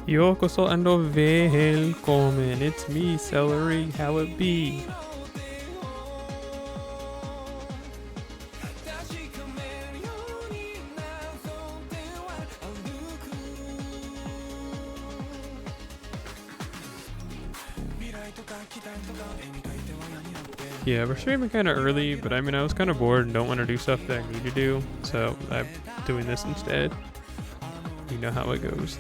Yokoso and välkommen, it's me, Celery, how it be? Yeah, we're streaming kind of early, but I mean, I was kind of bored and don't want to do stuff that I need to do, so I'm doing this instead. You know how it goes.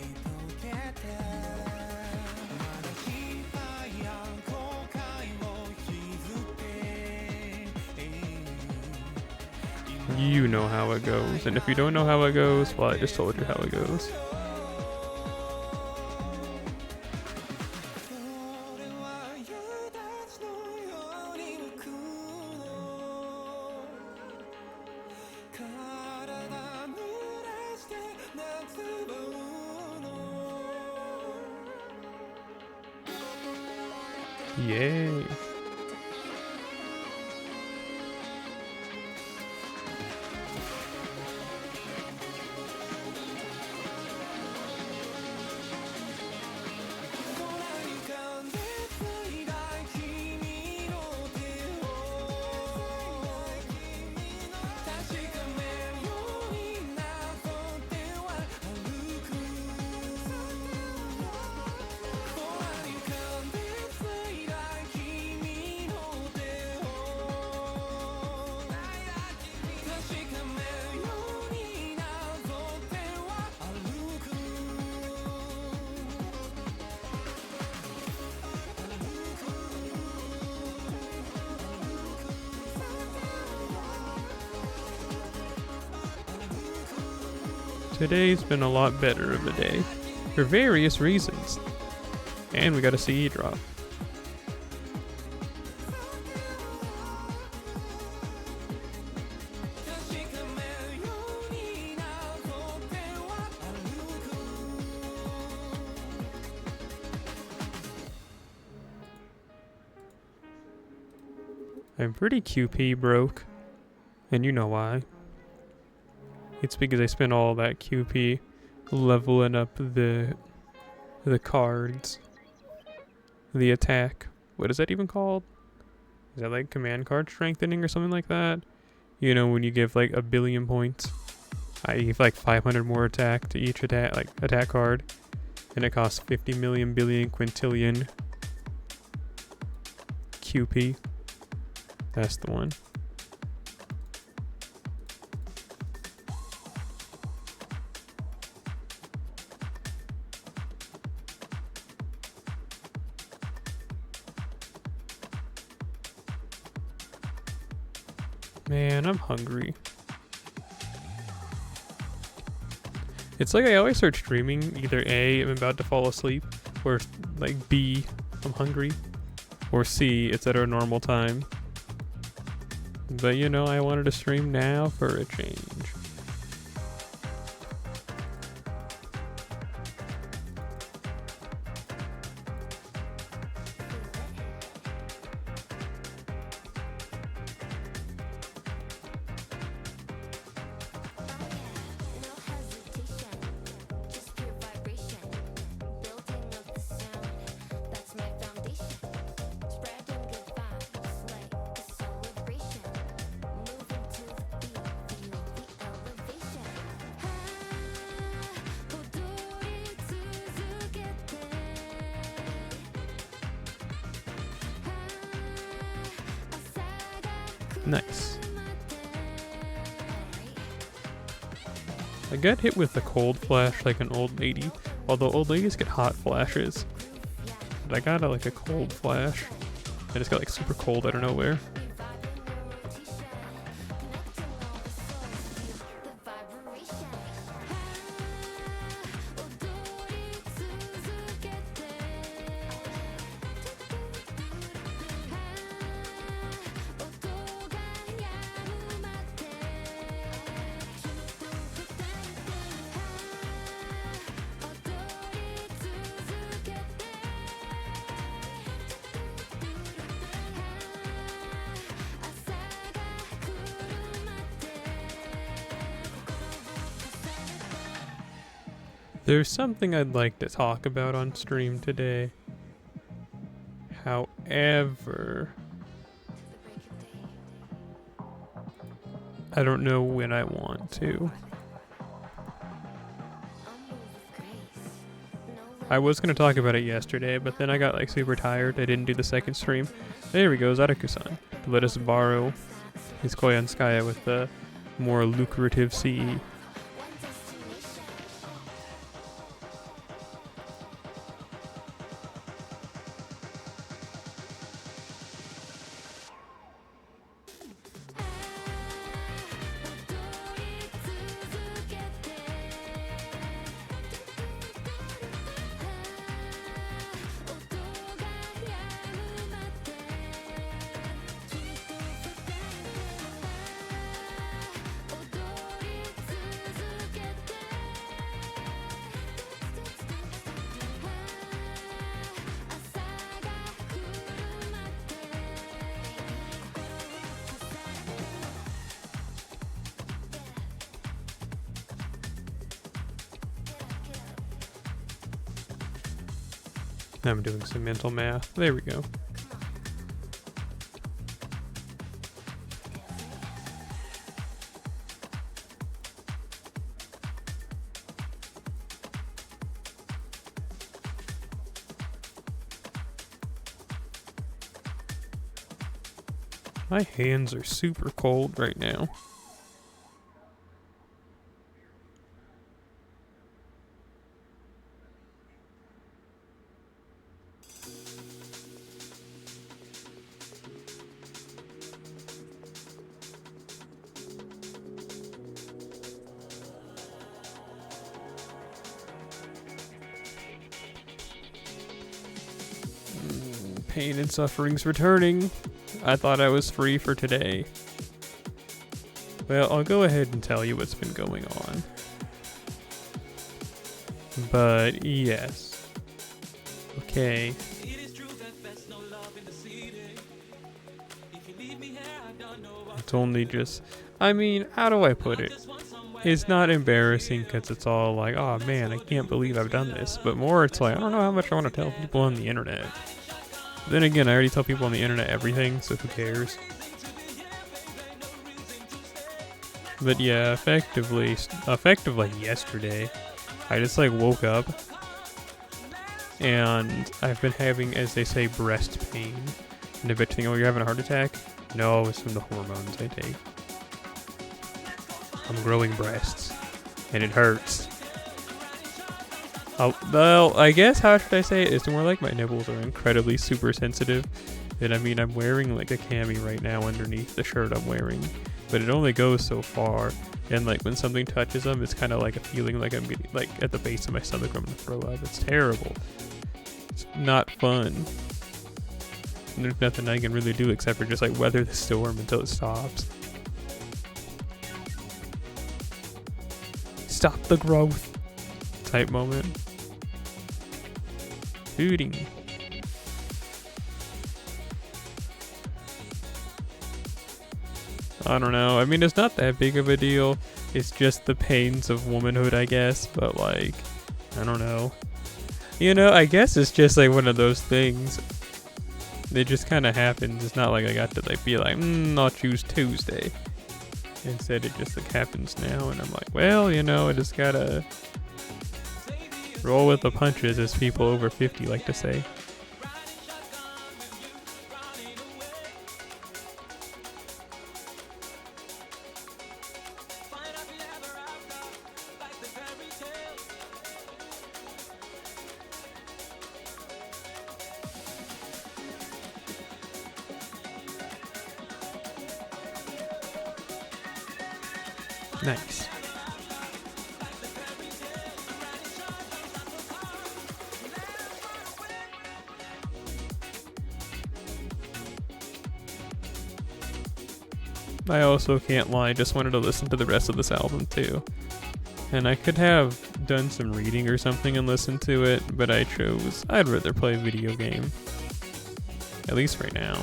You know how it goes, and if you don't know how it goes, well, I just told you how it goes. Yay. Today's been a lot better of a day, for various reasons. And we got a CE drop. I'm pretty QP broke, and you know why. It's because I spent all that QP leveling up the cards. The attack. What is that even called? Is that like command card strengthening or something like that? You know, when you give like 1 billion points. I give like 500 more attack to each attack card. And it costs 50 million billion quintillion QP. That's the one. Man, I'm hungry. It's like I always start streaming, either A, I'm about to fall asleep, or like B, I'm hungry, or C, it's at our normal time. But you know, I wanted to stream now for a change. Nice. I got hit with a cold flash like an old lady, although old ladies get hot flashes. But I got like a cold flash. I just got like super cold out of nowhere. There's something I'd like to talk about on stream today. However, I don't know when I want to. I was going to talk about it yesterday, but then I got like super tired. I didn't do the second stream. There we go, Zadaku-san. Let us borrow his Koyanskaya with the more lucrative CE. I'm doing some mental math. There we go. My hands are super cold right now. Pain and suffering's returning. I thought I was free for today. Well, I'll go ahead and tell you what's been going on. But yes. Okay. It's only just, I mean, how do I put it? It's not embarrassing because it's all like, oh man, I can't believe I've done this. But more it's like, I don't know how much I want to tell people on the internet. Then again, I already tell people on the internet everything, so who cares? But yeah, effective like yesterday, I just like woke up and I've been having, as they say, breast pain. And I bet you think, oh, you're having a heart attack? No, it's from the hormones I take. I'm growing breasts, and it hurts. Well, I guess, how should I say it? It's more like my nipples are incredibly super sensitive. And I mean, I'm wearing like a cami right now underneath the shirt I'm wearing. But it only goes so far. And like when something touches them, it's kind of like a feeling like I'm getting like at the base of my stomach I'm gonna throw up. It's terrible. It's not fun. And there's nothing I can really do except for just like weather the storm until it stops. Stop the growth type moment. Hooting. I don't know. I mean, it's not that big of a deal. It's just the pains of womanhood, I guess. But like, I don't know. You know, I guess it's just like one of those things. It just kind of happens. It's not like I got to like be like, I'll choose Tuesday. Instead, it just like happens now, and I'm like, well, you know, I just gotta roll with the punches, as people over 50 like to say. Nice. I also can't lie, just wanted to listen to the rest of this album too. And I could have done some reading or something and listened to it, but I'd rather play a video game. At least right now.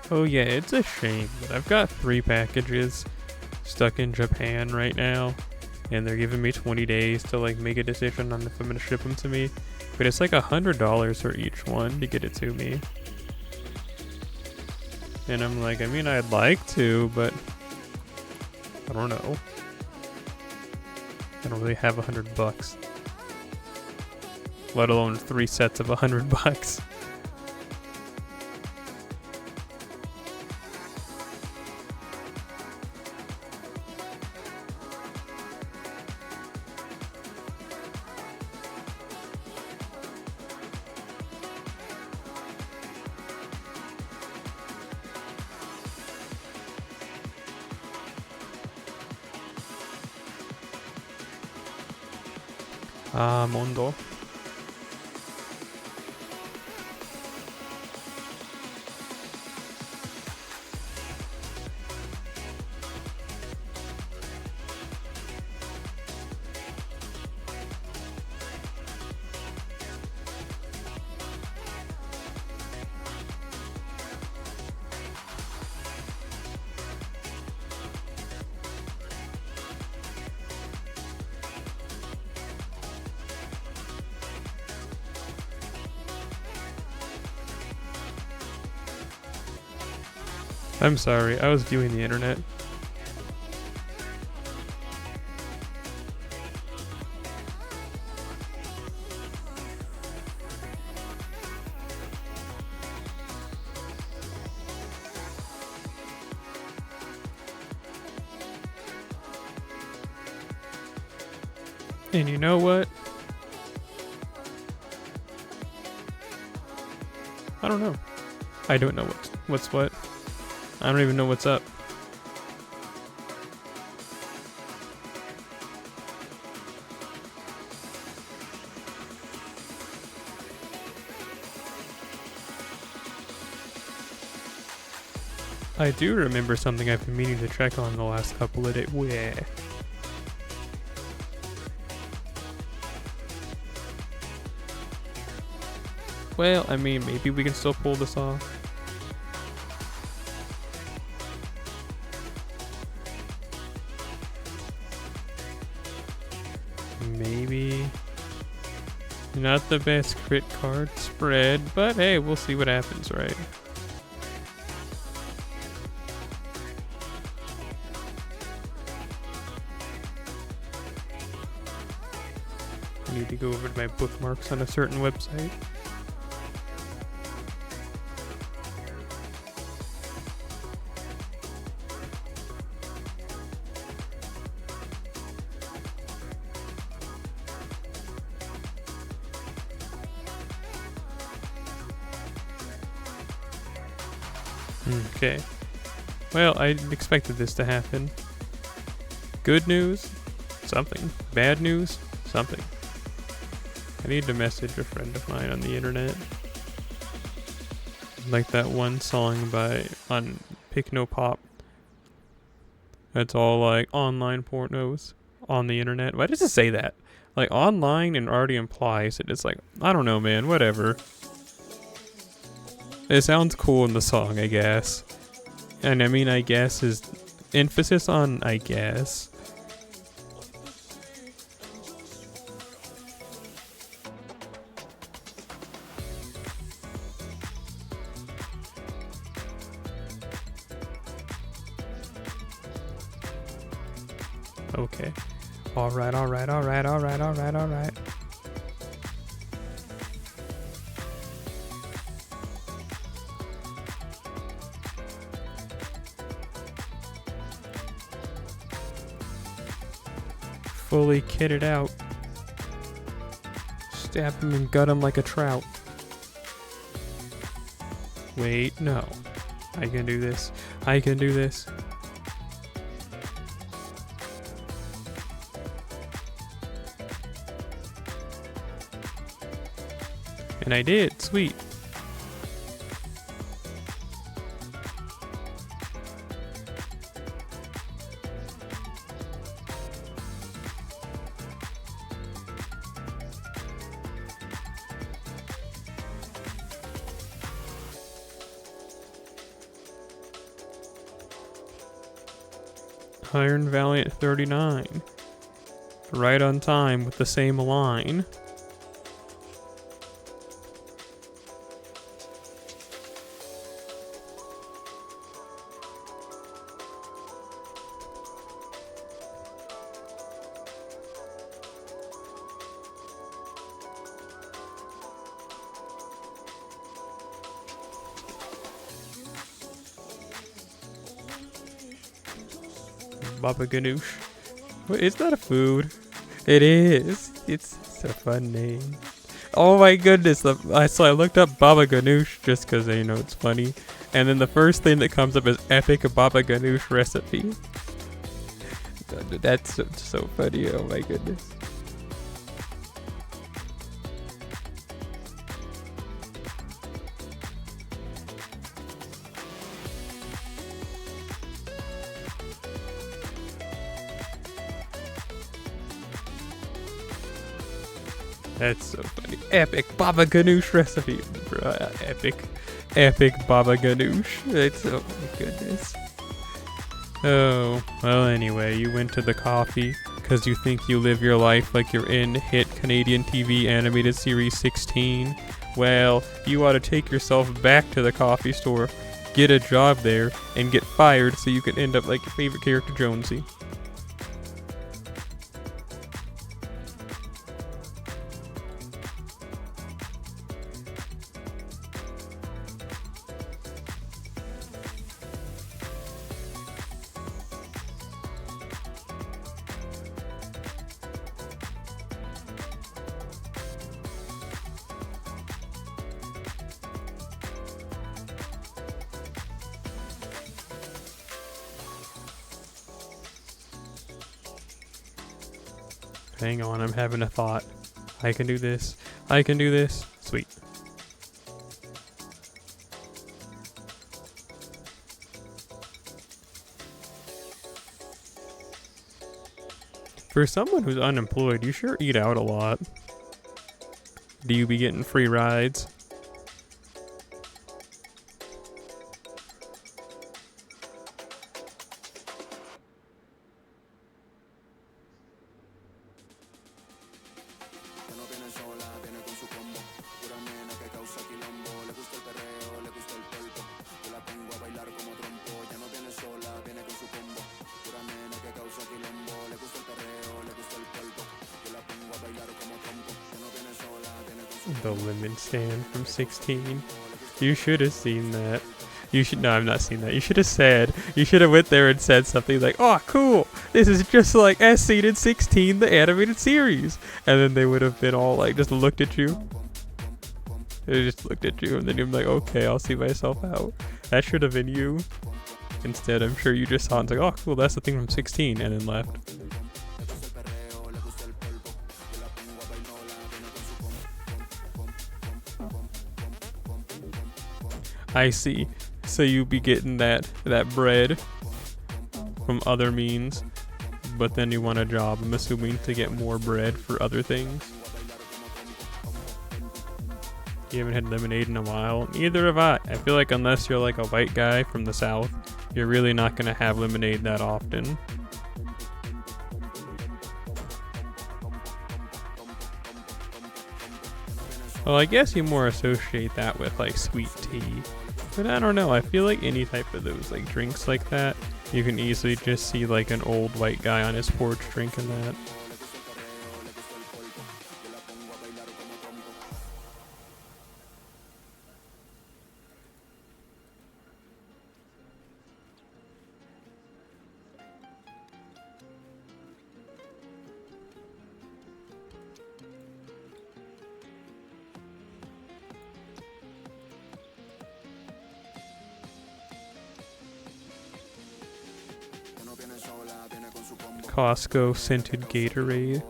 Oh yeah, it's a shame, but I've got 3 packages stuck in Japan right now, and they're giving me 20 days to like make a decision on if I'm gonna ship them to me. But it's like $100 for each one to get it to me. And I'm like, I mean, I'd like to, but I don't know. I don't really have $100, let alone 3 sets of $100. Mondo. I'm sorry, I was viewing the internet. And you know what? I don't know. I don't know what's what. I don't even know what's up. I do remember something I've been meaning to check on the last couple of days. Well, I mean, maybe we can still pull this off. Maybe not the best crit card spread, but hey, we'll see what happens, right? I need to go over to my bookmarks on a certain website. Okay. Well, I expected this to happen. Good news? Something. Bad news? Something. I need to message a friend of mine on the internet. Like that one song on Epic no pop. That's all like online pornos on the internet. Why does it say that? Like online and already implies it. It's like, I don't know, man, whatever. It sounds cool in the song, I guess. And I mean, I guess is emphasis on I guess. Okay. Alright. Fully kitted out. Stab him and gut him like a trout. Wait, no. I can do this. I can do this. And I did. Sweet. Iron Valiant 39. Right on time with the same line. Baba Ganoush. Wait, it's not a food. It is. It's a fun name. Oh my goodness. So I looked up Baba Ganoush just because, you know, it's funny. And then the first thing that comes up is epic Baba Ganoush recipe. That's so funny. Oh my goodness. That's so funny. Epic Baba Ganoush recipe. Epic Baba Ganoush. It's, oh my goodness. Oh, well anyway, you went to the coffee because you think you live your life like you're in hit Canadian TV animated series 16. Well, you ought to take yourself back to the coffee store, get a job there, and get fired so you can end up like your favorite character Jonesy. Hang on, I'm having a thought. I can do this. I can do this. Sweet. For someone who's unemployed, you sure eat out a lot. Do you be getting free rides? The lemon stand from 16. You should have seen that. You should. No, I've not seen that. You should have said. You should have went there and said something like, "Oh, cool! This is just like as seen in 16, the animated series." And then they would have been all like, just looked at you. They just looked at you, and then you're like, "Okay, I'll see myself out." That should have been you. Instead, I'm sure you just saw it and like, "Oh, cool! That's the thing from 16," and then left. I see. So you be getting that bread from other means, but then you want a job, I'm assuming, to get more bread for other things. You haven't had lemonade in a while. Neither have I. I feel like unless you're like a white guy from the South, you're really not gonna have lemonade that often. Well, I guess you more associate that with like sweet tea. But I don't know, I feel like any type of those like drinks like that, you can easily just see like an old white guy on his porch drinking that. Costco scented Gatorade.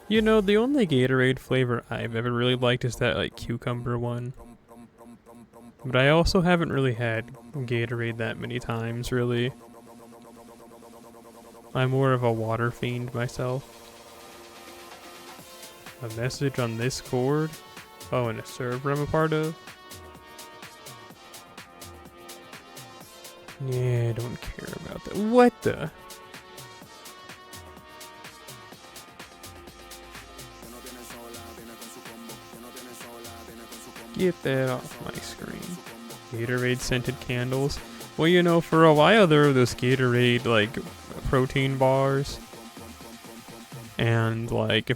You know, the only Gatorade flavor I've ever really liked is that like cucumber one. But I also haven't really had Gatorade that many times, really. I'm more of a water fiend myself. A message on this cord? Oh, and a server I'm a part of? Yeah, I don't care about that. What the? Get that off my screen. Gatorade scented candles. Well, you know, for a while there were those Gatorade, like, protein bars. And, like,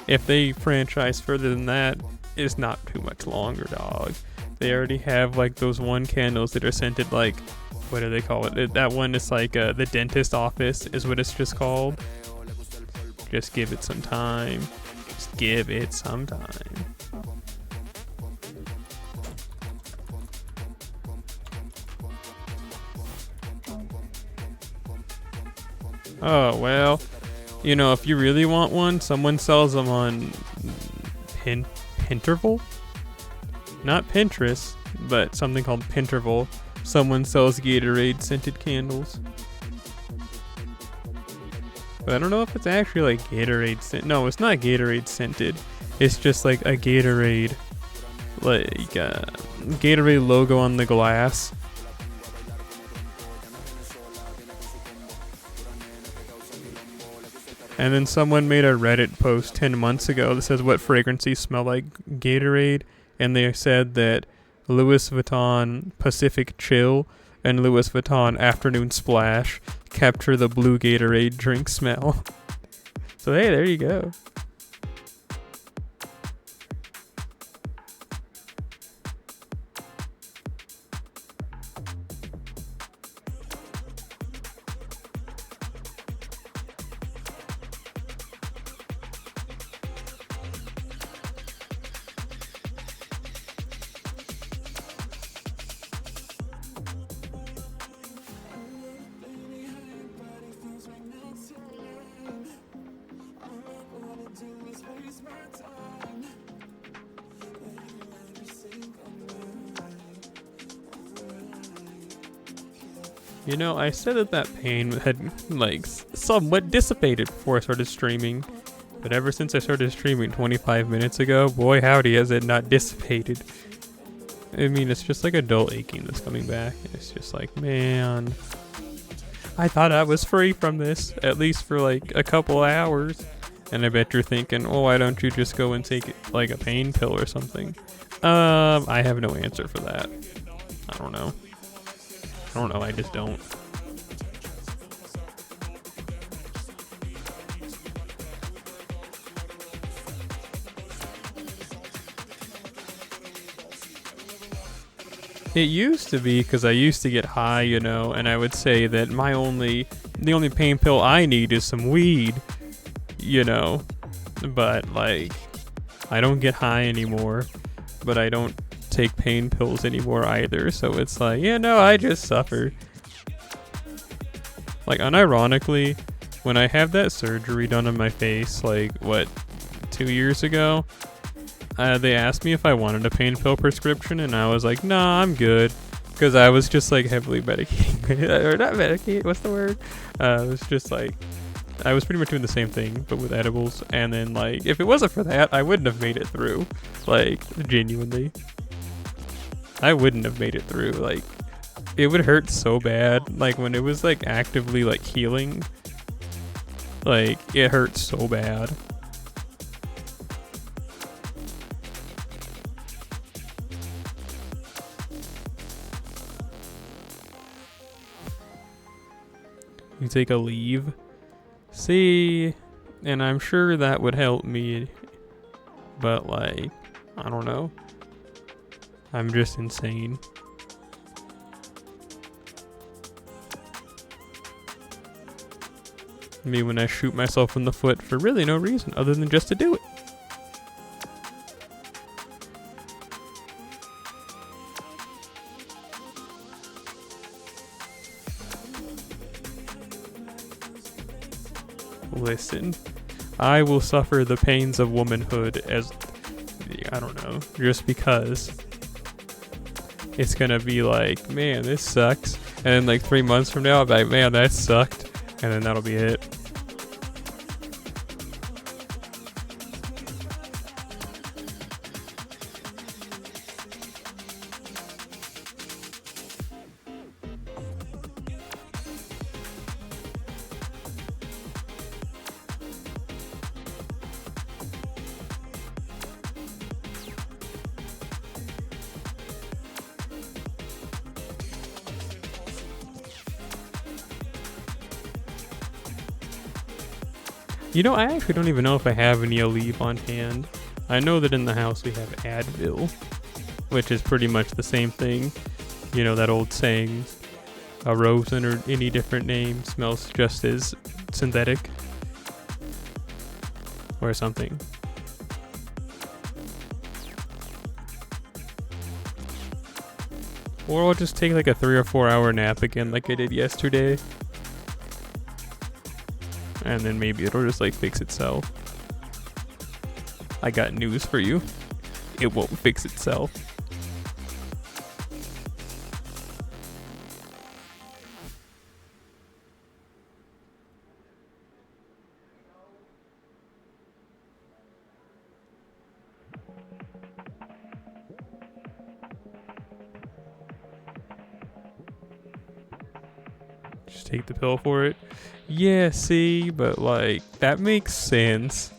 if they franchise further than that, it's not too much longer, dog. They already have like those one candles that are scented like, what do they call it? That one is like the dentist office is what it's just called. Just give it some time. Just give it some time. Oh, well. You know, if you really want one, someone sells them on Pinterval? Not Pinterest, but something called Pinterval. Someone sells Gatorade scented candles. But I don't know if it's actually like Gatorade scented. No, it's not Gatorade scented. It's just like a Gatorade, like Gatorade logo on the glass. And then someone made a Reddit post 10 months ago that says what fragrances smell like Gatorade. And they said that Louis Vuitton Pacific Chill and Louis Vuitton Afternoon Splash capture the blue Gatorade drink smell. So hey, there you go. You know, I said that pain had, like, somewhat dissipated before I started streaming. But ever since I started streaming 25 minutes ago, boy howdy has it not dissipated. I mean, it's just like a dull aching that's coming back. It's just like, man, I thought I was free from this, at least for like a couple hours. And I bet you're thinking, oh, why don't you just go and take like a pain pill or something? I have no answer for that. I don't know, I just don't. It used to be, because I used to get high, you know, and I would say that the only pain pill I need is some weed, you know. But, like, I don't get high anymore, but I don't take pain pills anymore either, so it's like, yeah, no, I just suffer. Like, unironically, when I had that surgery done on my face, like, what, 2 years ago, they asked me if I wanted a pain pill prescription, and I was like, nah, I'm good. Because I was just, like, heavily medicating, or not medicating, what's the word? It was just, like, I was pretty much doing the same thing, but with edibles, and then, like, if it wasn't for that, I wouldn't have made it through. Like, genuinely. I wouldn't have made it through, like, it would hurt so bad, like, when it was, like, actively, like, healing, like, it hurt so bad. You take a leave. See, and I'm sure that would help me, but like, I don't know. I'm just insane. Me when I shoot myself in the foot for really no reason other than just to do it. Listen, I will suffer the pains of womanhood as, I don't know, just because it's gonna be like, man, this sucks. And then like 3 months from now, I'll be like, man, that sucked. And then that'll be it. You know, I actually don't even know if I have any Aleve on hand. I know that in the house we have Advil, which is pretty much the same thing. You know, that old saying, a rose under any different name smells just as synthetic. Or something. Or I'll just take like a 3 or 4 hour nap again like I did yesterday. And then maybe it'll just like fix itself. I got news for you. It won't fix itself. Just take the pill for it. Yeah, see, but like, that makes sense.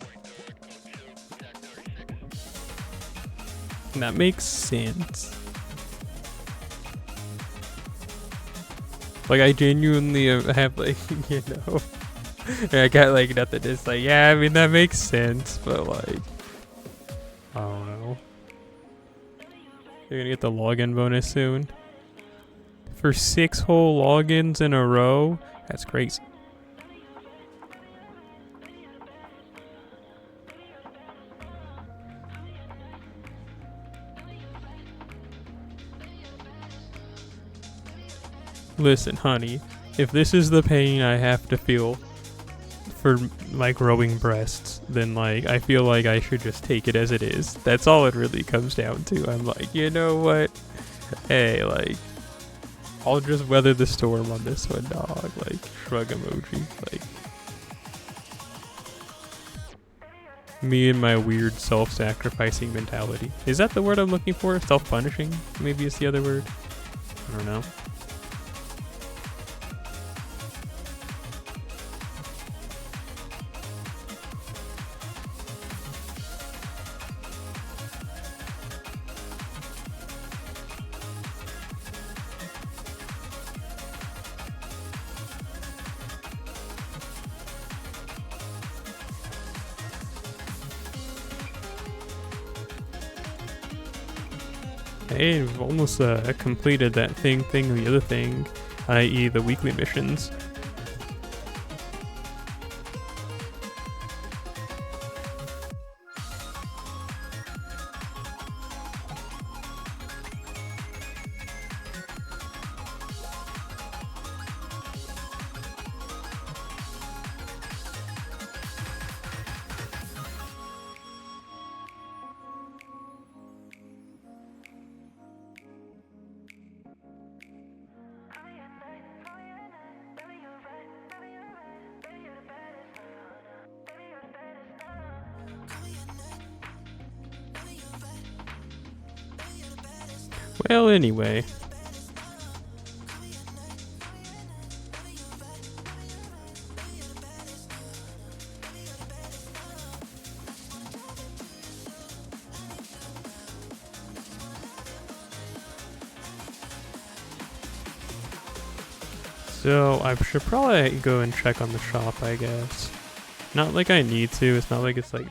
That makes sense. Like, I genuinely have like, you know, I got like nothing. It's like, yeah, I mean, that makes sense, but like, I don't know. You're gonna get the login bonus soon. For 6 whole logins in a row? That's crazy. Listen, honey, if this is the pain I have to feel for my growing breasts, then like I feel like I should just take it as it is. That's all it really comes down to. I'm like, you know what? Hey, like, I'll just weather the storm on this one, dog. Like, shrug emoji. Like, me and my weird self-sacrificing mentality. Is that the word I'm looking for? Self-punishing? Maybe it's the other word. I don't know. Hey, we've almost completed that the other thing, i.e. the weekly missions. Well, anyway. So I should probably go and check on the shop, I guess. Not like I need to. It's not like it's like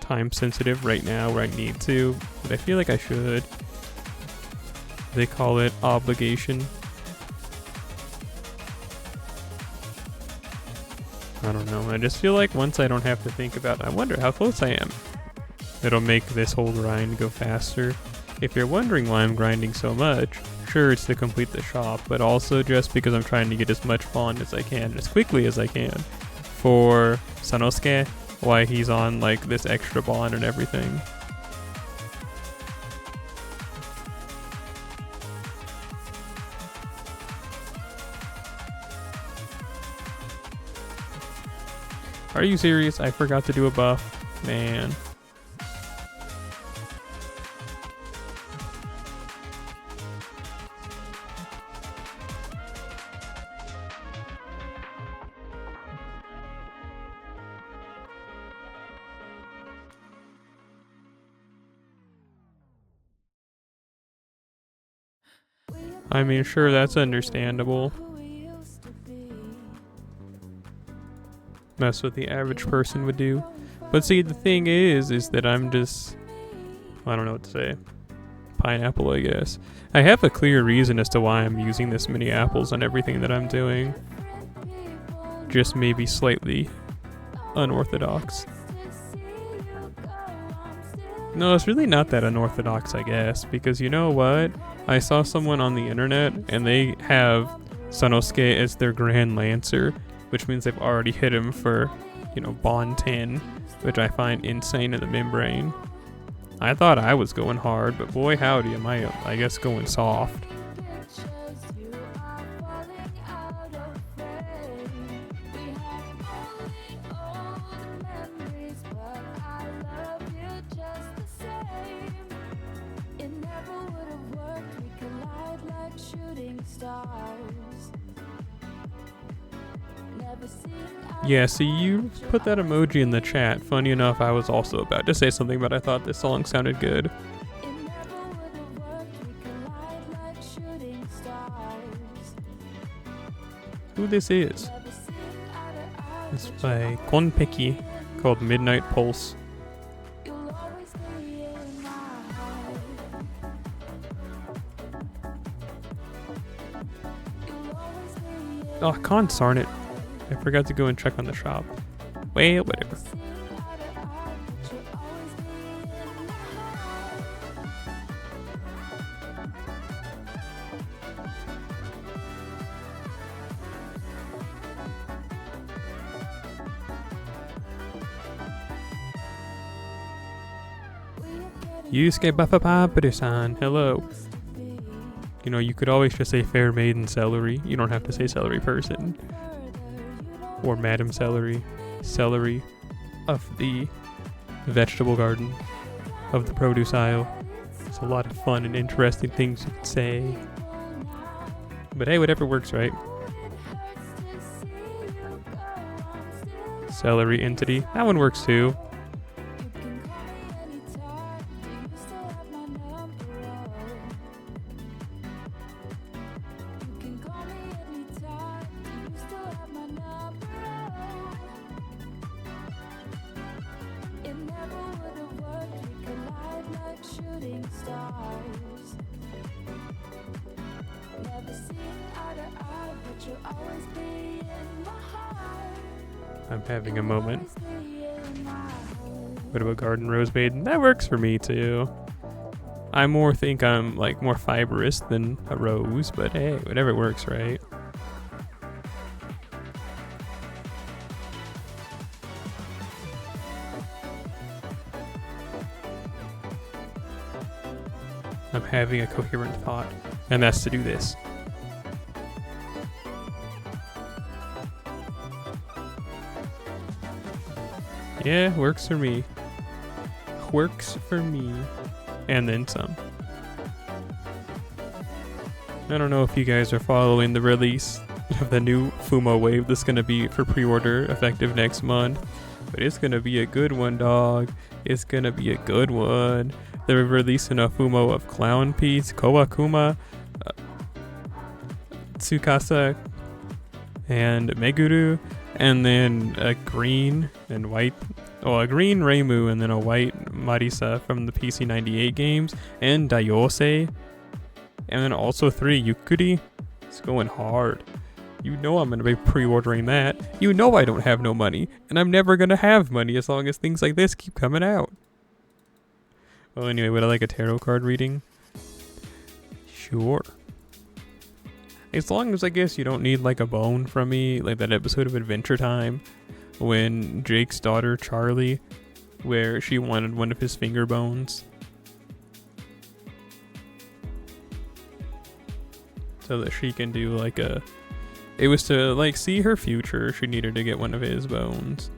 time sensitive right now where I need to, but I feel like I should. They call it obligation. I don't know. I just feel like once I don't have to think about it, I wonder how close I am. It'll make this whole grind go faster. If you're wondering why I'm grinding so much, sure, it's to complete the shop, but also just because I'm trying to get as much bond as I can, as quickly as I can, for Sanosuke, why he's on like this extra bond and everything. Are you serious? I forgot to do a buff. Man. I mean, sure, that's understandable. That's what the average person would do. But see, the thing is that I'm just... I don't know what to say. Pineapple, I guess. I have a clear reason as to why I'm using this many apples on everything that I'm doing. Just maybe slightly unorthodox. No, it's really not that unorthodox, I guess, because you know what? I saw someone on the internet, and they have Sanosuke as their Grand Lancer, which means they've already hit him for, you know, Bond 10, which I find insane in the membrane. I thought I was going hard, but boy howdy am I guess going soft. Yeah, see, you put that emoji in the chat. Funny enough, I was also about to say something, but I thought this song sounded good. Who this is? It's by Konpeki, called Midnight Pulse. Oh, darn it. I forgot to go and check on the shop. Well, whatever. Yusuke Bafapapari-san, hello. You know, you could always just say Fair Maiden Celery. You don't have to say Celery Person. Or Madam Celery. Celery of the vegetable garden. Of the produce aisle. It's a lot of fun and interesting things you could say. But hey, whatever works, right? Celery entity. That one works too. I'm having a moment. What about Garden Rose Maiden? That works for me too. I think I'm like more fibrous than a rose, but hey, whatever works, right? I'm having a coherent thought, and that's to do this. Yeah, works for me. Works for me. And then some. I don't know if you guys are following the release of the new Fumo wave that's going to be for pre-order effective next month. But it's going to be a good one, dog. It's going to be a good one. They're releasing a Fumo of Clown Piece, Kowakuma, Tsukasa, and Meguru, and then a green and white, a green Reimu and then a white Marisa from the PC98 games, and Dayose, and then also 3 Yukuri. It's going hard. You know I'm going to be pre-ordering that. You know I don't have no money, and I'm never going to have money as long as things like this keep coming out. Well, anyway, would I like a tarot card reading? Sure. As long as I guess you don't need like a bone from me, like that episode of Adventure Time when Jake's daughter Charlie, where she wanted one of his finger bones so that she can do like a, it was to like see her future, she needed to get one of his bones.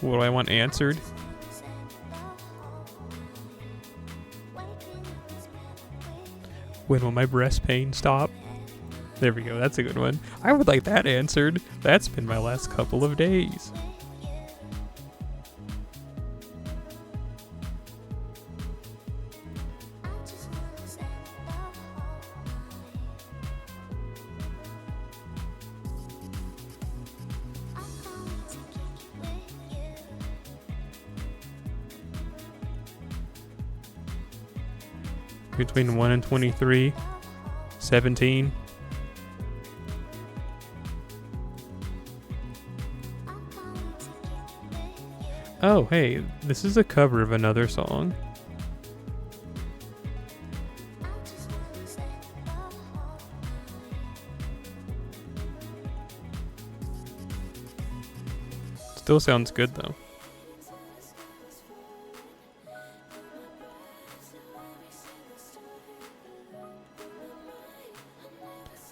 What do I want answered? When will my breast pain stop? There we go, that's a good one. I would like that answered. That's been my last couple of days. Between 1 and 23, 17. Oh, hey, this is a cover of another song. Still sounds good though.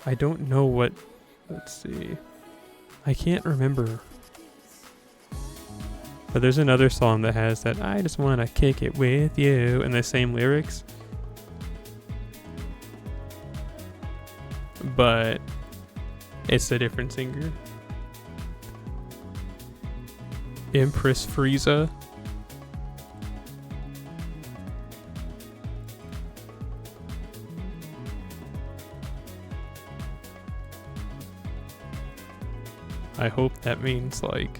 I don't know what, let's see, I can't remember. But there's another song that has that, I just want to kick it with you, and the same lyrics. But it's a different singer. Empress Frieza. I hope that means like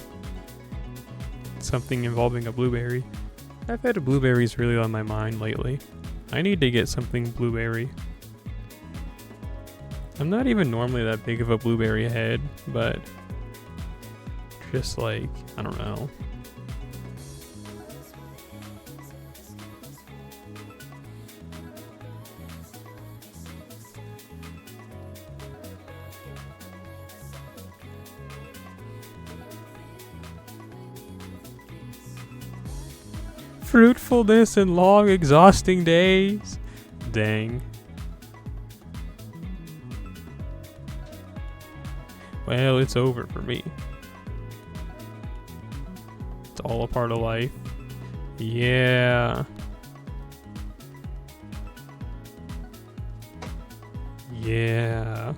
something involving a blueberry. I've had blueberries really on my mind lately. I need to get something blueberry. I'm not even normally that big of a blueberry head, but just like, I don't know. Fruitfulness and long, exhausting days. Dang. Well, it's over for me. It's all a part of life. Yeah. Yeah.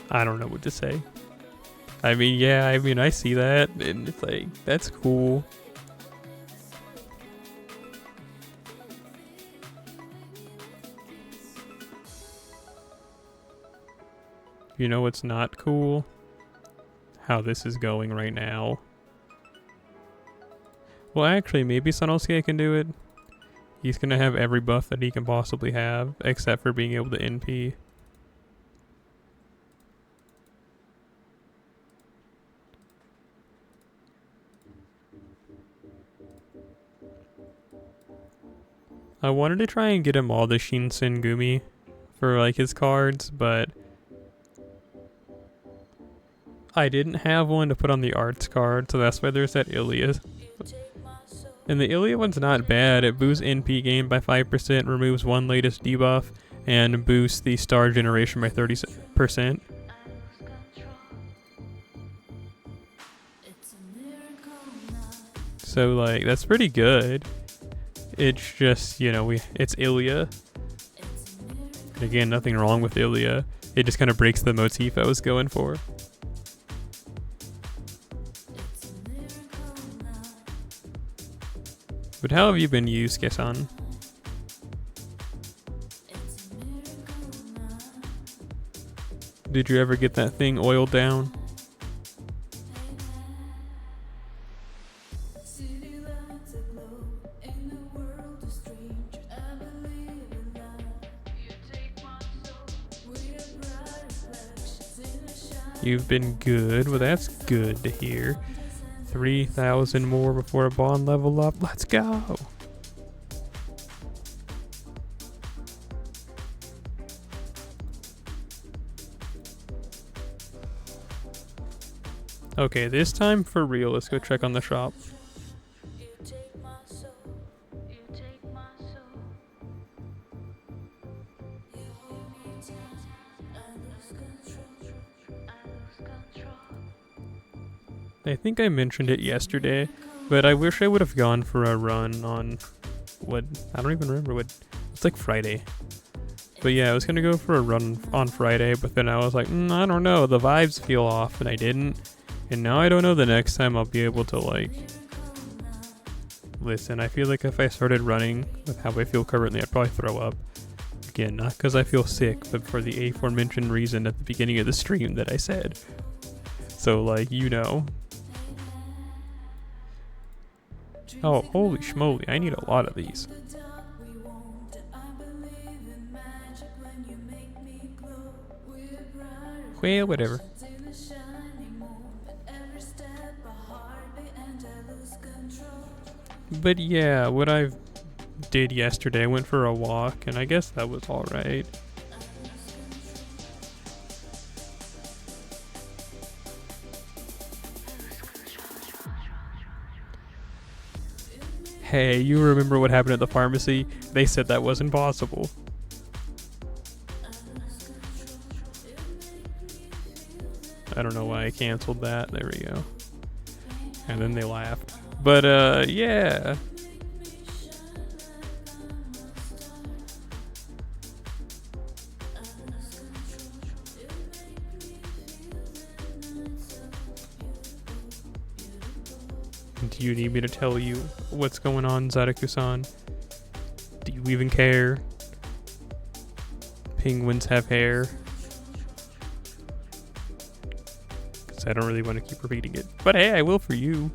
I don't know what to say. I mean, yeah, I see that, and it's like, that's cool. You know what's not cool? How this is going right now. Well, actually, maybe Sanosuke can do it. He's gonna have every buff that he can possibly have, except for being able to NP. I wanted to try and get him all the Shinsengumi for like his cards, but I didn't have one to put on the arts card, so that's why there's that Ilias. And the Ilya one's not bad. It boosts NP gain by 5%, removes one latest debuff, and boosts the star generation by 30%. So, like, that's pretty good. It's just, you know, it's Ilya. And again, nothing wrong with Ilya. It just kind of breaks the motif I was going for. But how have you been, Yusuke-san? Did you ever get that thing oiled down? You've been good. Well, that's good to hear. 3,000 more before a bond level up. Let's go. Okay, this time for real. Let's go check on the shop. I think I mentioned it yesterday, but I wish I would have gone for a run on what, I don't even remember what, it's like Friday. But yeah, I was gonna go for a run on Friday, but then I was like, I don't know, the vibes feel off, and I didn't. And now I don't know the next time I'll be able to, like, listen, I feel like if I started running with how I feel currently, I'd probably throw up. Again, not because I feel sick, but for the aforementioned reason at the beginning of the stream that I said. So, like, you know. Oh, holy schmoly, I need a lot of these. Well, whatever. But yeah, what I did yesterday, I went for a walk, and I guess that was alright. Hey, you remember what happened at the pharmacy? They said that wasn't possible. I don't know why I canceled that. There we go. And then they laughed. But, yeah. Do you need me to tell you what's going on, Zadaku-san? Do you even care? Penguins have hair. Because I don't really want to keep repeating it. But hey, I will for you.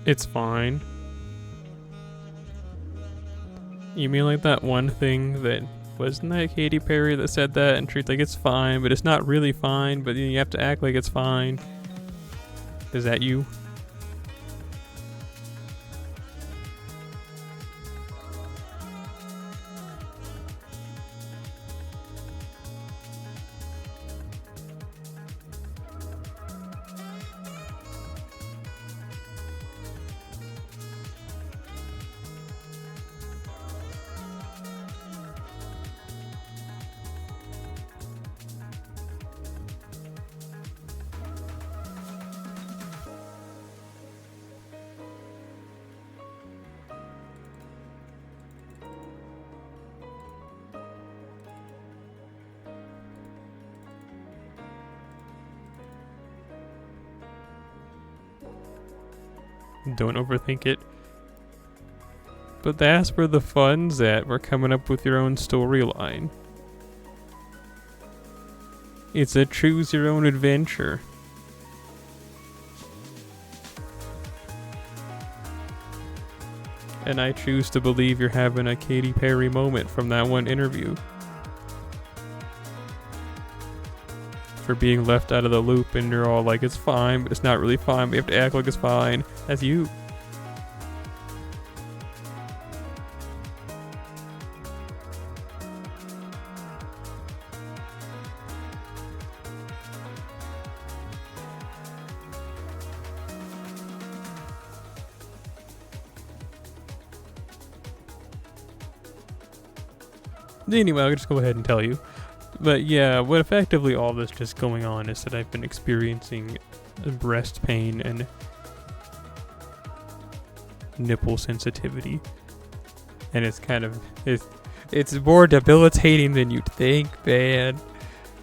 It's fine. You mean like that one thing that, wasn't that Katy Perry that said that and treat like it's fine, but it's not really fine, but you have to act like it's fine? Is that you? Don't overthink it. But that's where the fun's at. We're coming up with your own storyline. It's a choose your own adventure. And I choose to believe you're having a Katy Perry moment from that one interview. for being left out of the loop, and you're all like, it's fine, but it's not really fine. We have to act like it's fine. That's you. Anyway, I'll just go ahead and tell you. But yeah, what effectively all this just going on is that I've been experiencing breast pain and nipple sensitivity. And it's kind of, it's more debilitating than you'd think, man.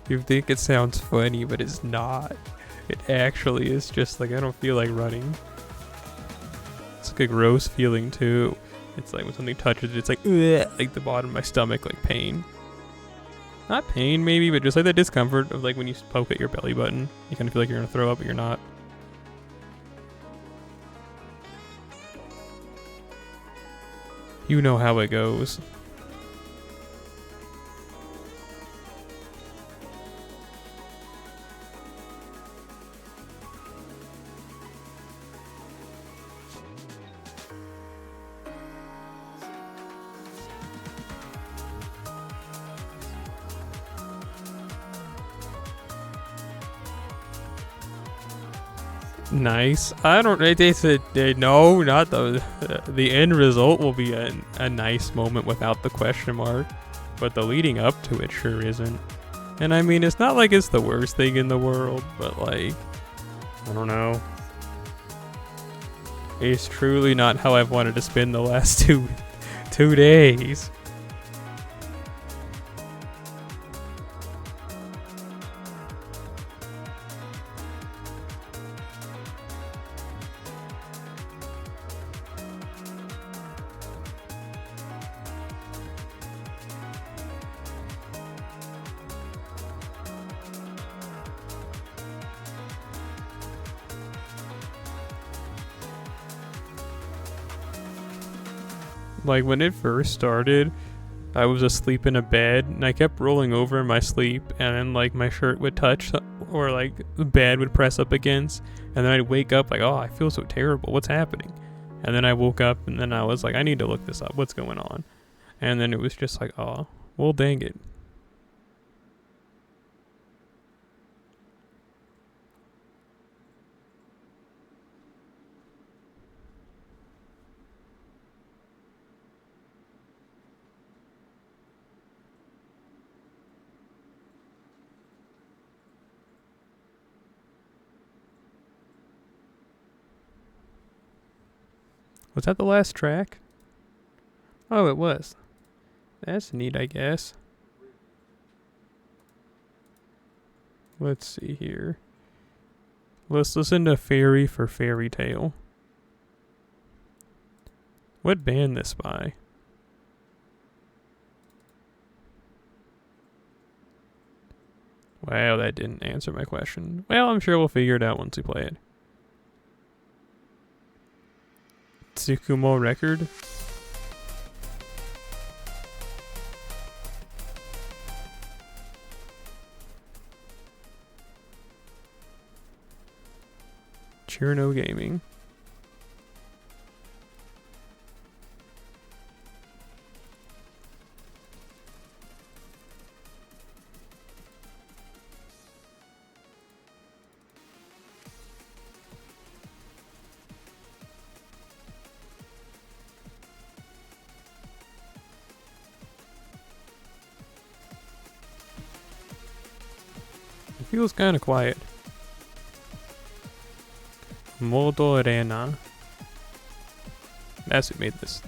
You think it sounds funny, but it's not. It actually is just like, I don't feel like running. It's like a gross feeling too. It's like when something touches it, it's like, ugh, like the bottom of my stomach, like pain. Not pain maybe, but just like that discomfort of like when you poke at your belly button. You kind of feel like you're going to throw up, but you're not. You know how it goes. Nice. I don't. No, not the end result will be a nice moment without the question mark, but the leading up to it sure isn't. And I mean, it's not like it's the worst thing in the world, but like, I don't know. It's truly not how I've wanted to spend the last two days. Like when it first started, I was asleep in a bed and I kept rolling over in my sleep, and then like my shirt would touch or like the bed would press up against, and then I'd wake up like, oh, I feel so terrible. What's happening? And then I woke up and then I was like, I need to look this up. What's going on? And then it was just like, oh, well, dang it. Was that the last track? Oh, it was. That's neat, I guess. Let's see here. Let's listen to Fairy for Fairy Tale. What band this by? Wow, that didn't answer my question. Well, I'm sure we'll figure it out once we play it. Tsukumo record. Cherno Gaming. It feels kind of quiet. Modo Arena. That's who made this.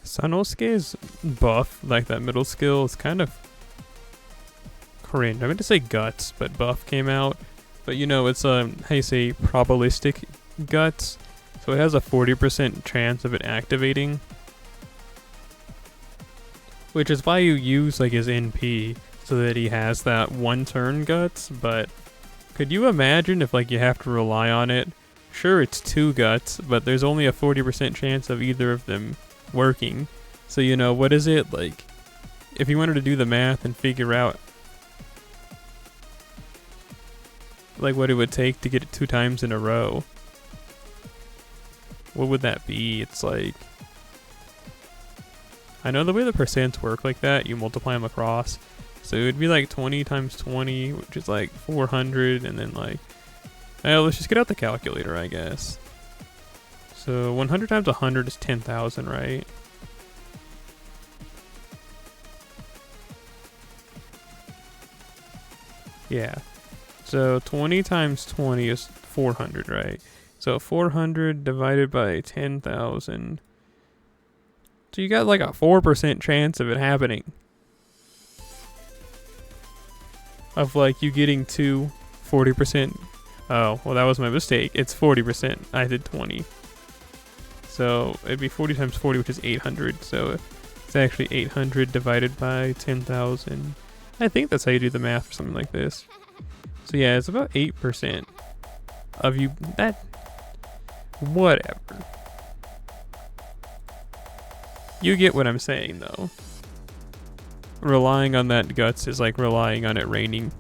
Sanosuke's buff, like that middle skill, is kind of cringe. I meant to say guts, but buff came out. But you know, it's how you say, probabilistic guts. So it has a 40% chance of it activating. Which is why you use like his NP, so that he has that one turn guts, but could you imagine if like you have to rely on it? Sure, it's 2 guts, but there's only a 40% chance of either of them working. So you know, what is it like? If you wanted to do the math and figure out like what it would take to get it 2 times in a row, what would that be? It's like, I know the way the percents work like that, you multiply them across. So it would be like 20 times 20, which is like 400, and then like, well, let's just get out the calculator, I guess. So 100 times 100 is 10,000, right? Yeah. So 20 times 20 is 400, right? So 400 divided by 10,000. So you got like a 4% chance of it happening. Of like you getting to 40%. Oh, well that was my mistake. It's 40%. I did 20. So it'd be 40 times 40, which is 800. So it's actually 800 divided by 10,000. I think that's how you do the math for something like this. So yeah, it's about 8% of you. That, whatever. You get what I'm saying, though. Relying on that guts is like relying on it raining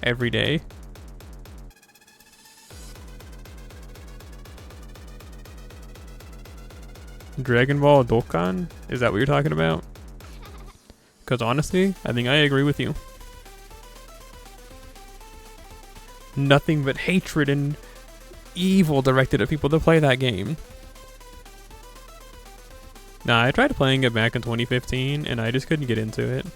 every day. Dragon Ball Dokkan? Is that what you're talking about? Because honestly, I think I agree with you. Nothing but hatred and evil directed at people to play that game. Nah, I tried playing it back in 2015 and I just couldn't get into it.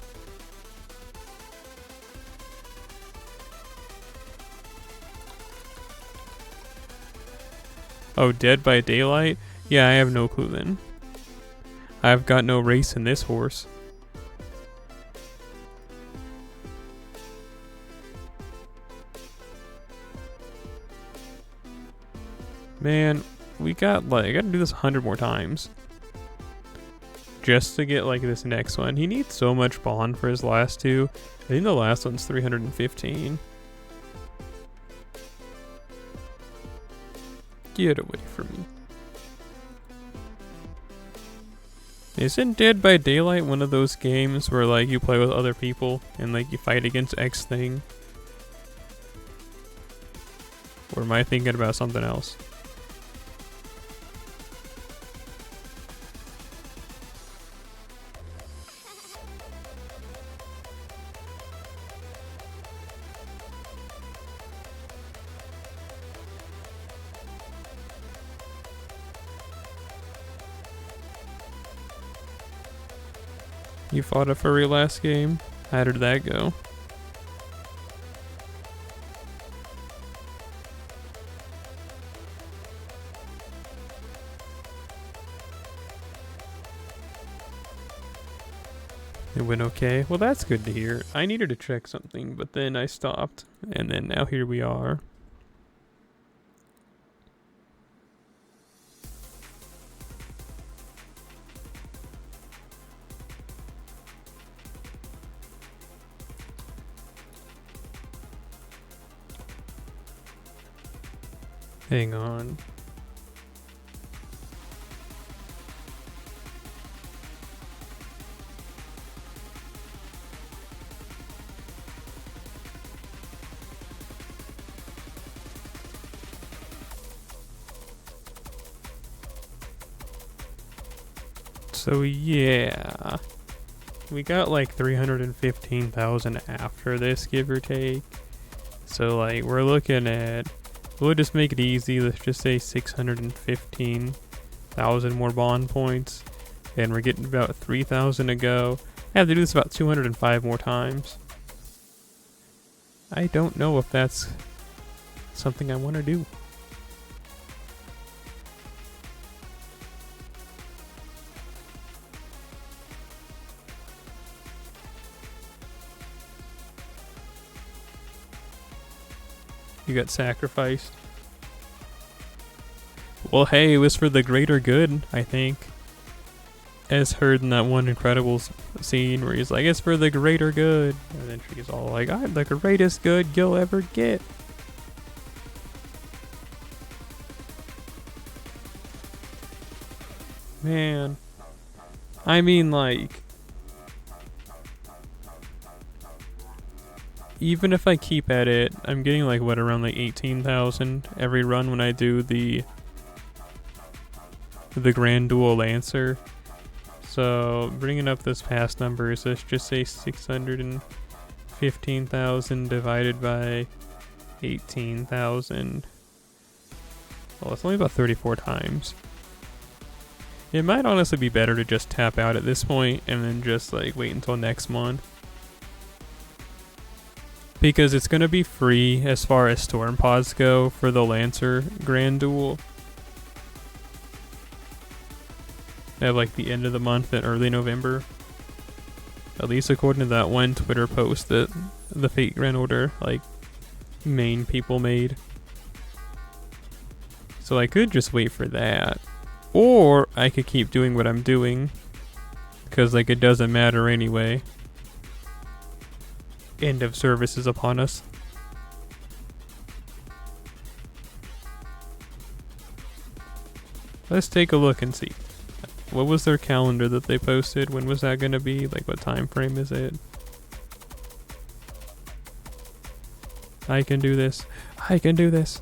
Oh, Dead by Daylight? Yeah, I have no clue then. I've got no race in this horse. Man, I gotta do this 100 more times. Just to get like this next one. He needs so much bond for his last 2. I think the last one's 315. Get away from me. Isn't Dead by Daylight one of those games where like you play with other people and like you fight against X thing? Or am I thinking about something else? You fought a furry last game? How did that go? It went okay? Well, that's good to hear. I needed to check something, but then I stopped. And then now here we are. Hang on. So yeah, we got like 315,000 after this, give or take. So like we're looking at, we'll just make it easy. Let's just say 615,000 more bond points, and we're getting about 3,000 to go. I have to do this about 205 more times. I don't know if that's something I want to do. You got sacrificed. Well, hey, it was for the greater good, I think. As heard in that one Incredibles scene where he's like, it's for the greater good. And then she's all like, I'm the greatest good you'll ever get. Man. I mean, like, even if I keep at it, I'm getting like, what, around like 18,000 every run when I do the Grand Dual Lancer. So, bringing up those past numbers, let's just say 615,000 divided by 18,000. Well, it's only about 34 times. It might honestly be better to just tap out at this point and then just like wait until next month. Because it's going to be free as far as storm pods go for the Lancer Grand Duel. At like the end of the month in early November. At least according to that one Twitter post that the Fate Grand Order like main people made. So I could just wait for that. Or I could keep doing what I'm doing. Because like it doesn't matter anyway. End of service is upon us. Let's take a look and see. What was their calendar that they posted? When was that going to be? Like, what time frame is it? I can do this. I can do this.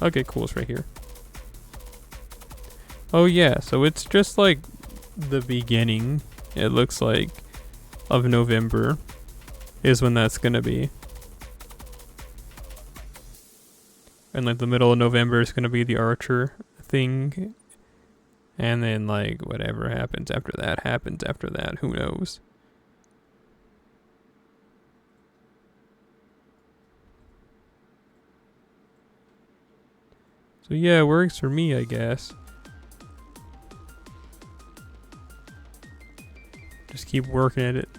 Okay, cool. It's right here. Oh, yeah. So it's just like the beginning, it looks like, of November is when that's going to be. And like the middle of November is going to be the Archer thing. And then, like, whatever happens after that, who knows? So yeah, it works for me, I guess. Just keep working at it.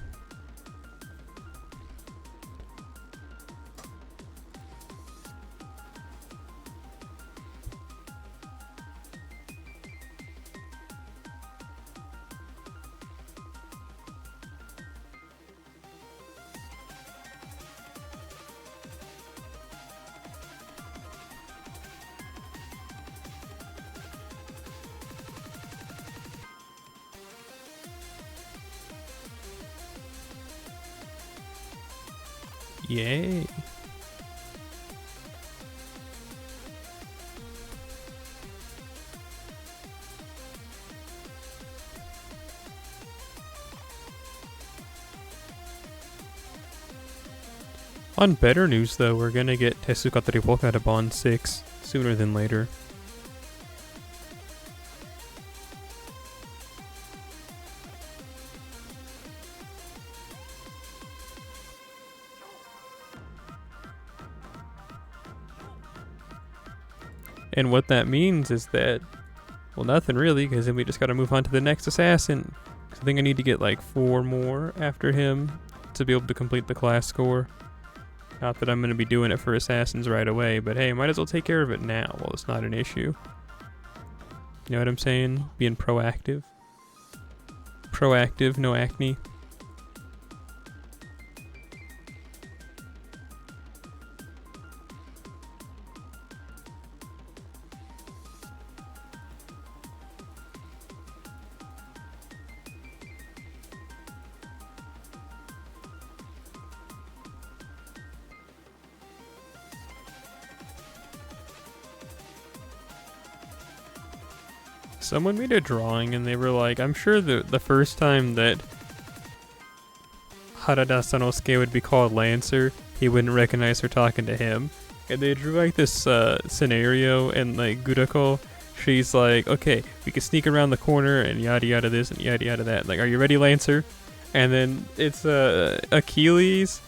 Yay. On better news though, we're gonna get Tezuka Triboka to Bond 6 sooner than later. And what that means is that, well, nothing really, because then we just gotta move on to the next assassin. I think I need to get like 4 more after him to be able to complete the class score. Not that I'm gonna be doing it for assassins right away, but hey, might as well take care of it now while it's not an issue. You know what I'm saying? Being proactive. Proactive, no acne. Someone made a drawing and they were like, I'm sure the first time that Harada Sanosuke would be called Lancer, he wouldn't recognize her talking to him. And they drew like this scenario, and like Gurako, she's like, okay, we can sneak around the corner and yada yada this and yada yada that. Like, are you ready, Lancer? And then it's Achilles,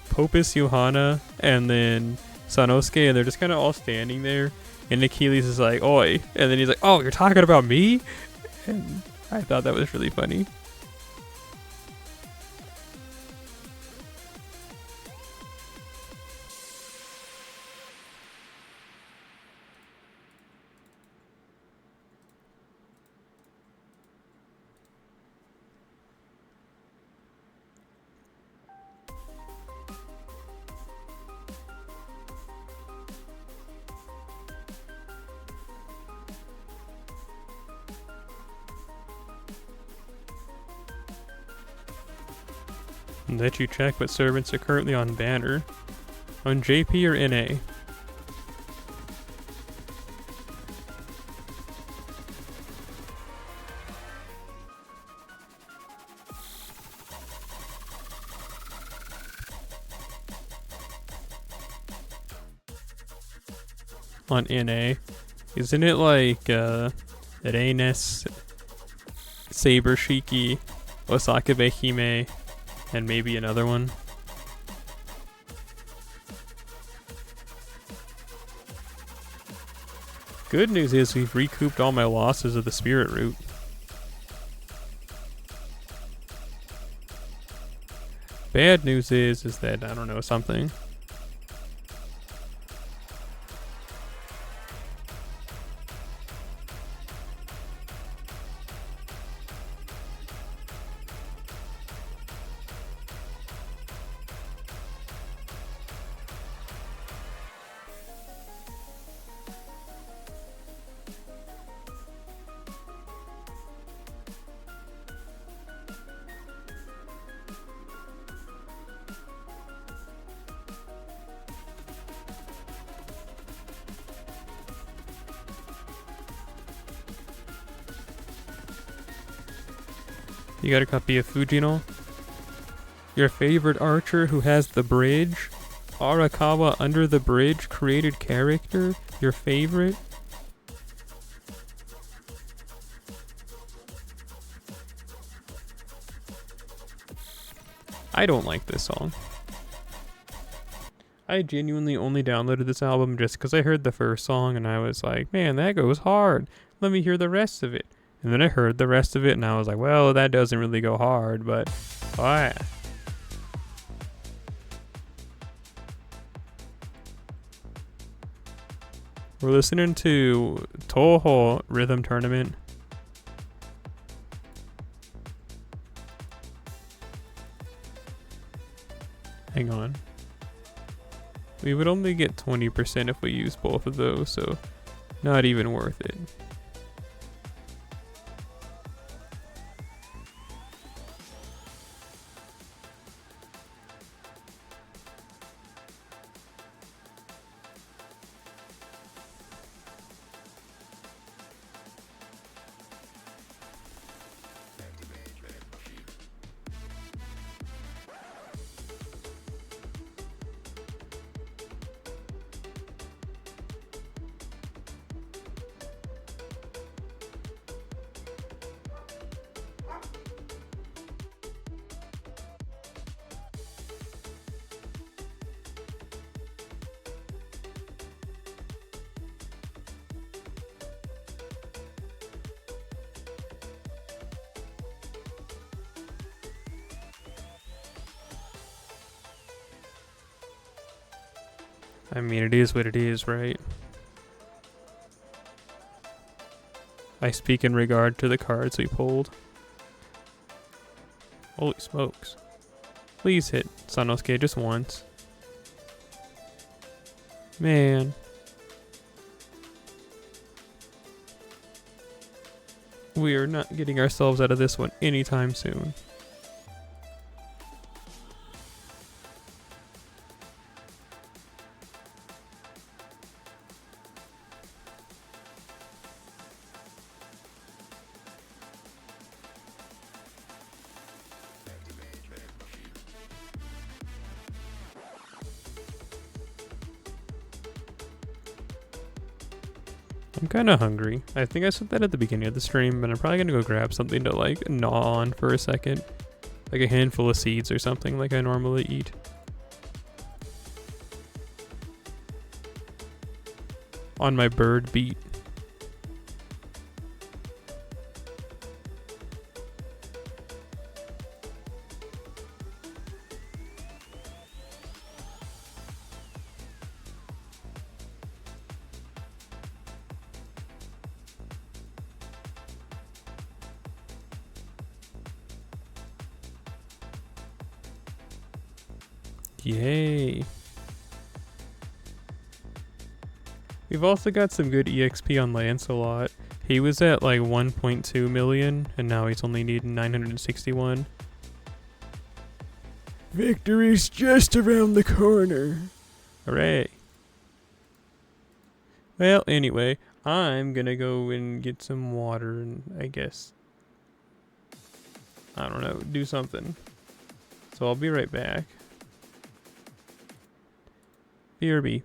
Popus Johanna, and then Sanosuke, and they're just kind of all standing there. And Achilles is like, oi. And then he's like, oh, you're talking about me? And I thought that was really funny. Let you check what servants are currently on banner. On JP or NA? On NA. Isn't it like Reines, Saber Shiki, Osaka Behime, and maybe another one? Good news is we've recouped all my losses of the spirit route. Bad news is that I don't know something. You got a copy of Fujino? Your favorite archer who has the bridge? Arakawa under the bridge created character? Your favorite? I don't like this song. I genuinely only downloaded this album just because I heard the first song and I was like, man, that goes hard. Let me hear the rest of it. And then I heard the rest of it and I was like, well, that doesn't really go hard, but oh yeah. We're listening to Toho Rhythm Tournament. Hang on. We would only get 20% if we use both of those, so not even worth it. I mean, it is what it is, right? I speak in regard to the cards we pulled. Holy smokes. Please hit Sanosuke just once. Man. We are not getting ourselves out of this one anytime soon. I'm kind of hungry. I think I said that at the beginning of the stream, but I'm probably going to go grab something to like gnaw on for a second. Like a handful of seeds or something like I normally eat. On my bird beat. Yay. We've also got some good EXP on Lancelot. He was at like 1.2 million and now he's only needing 961. Victory's just around the corner. Hooray. Well, anyway, I'm gonna go and get some water and I guess, I don't know, do something. So I'll be right back. BRB.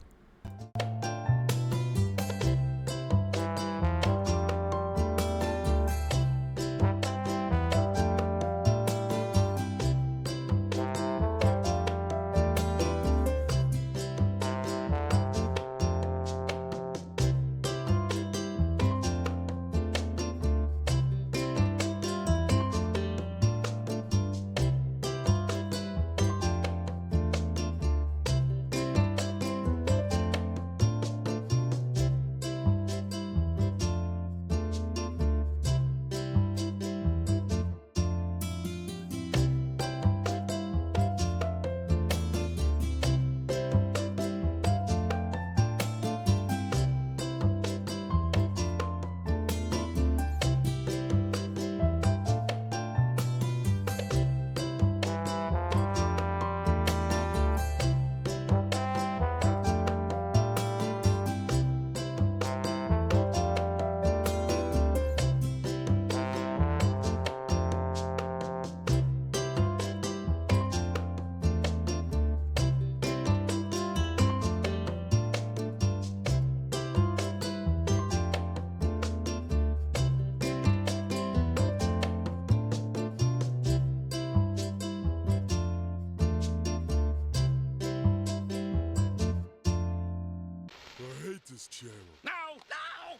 I hate this channel. No! No!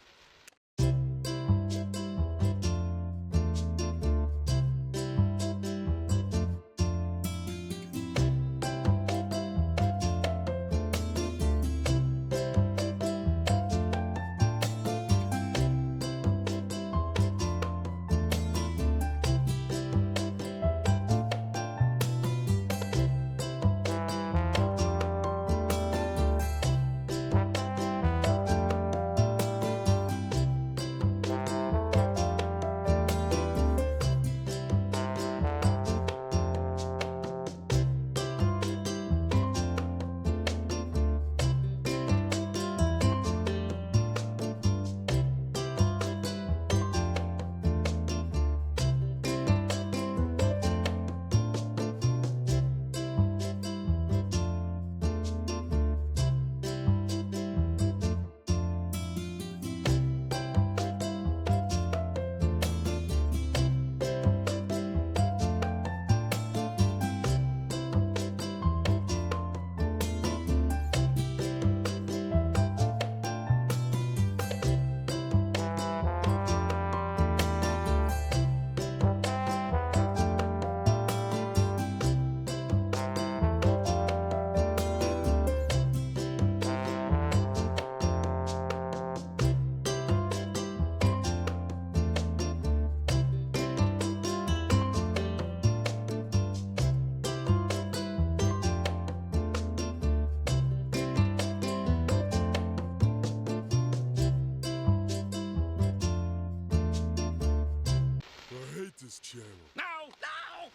I hate this channel. No! No!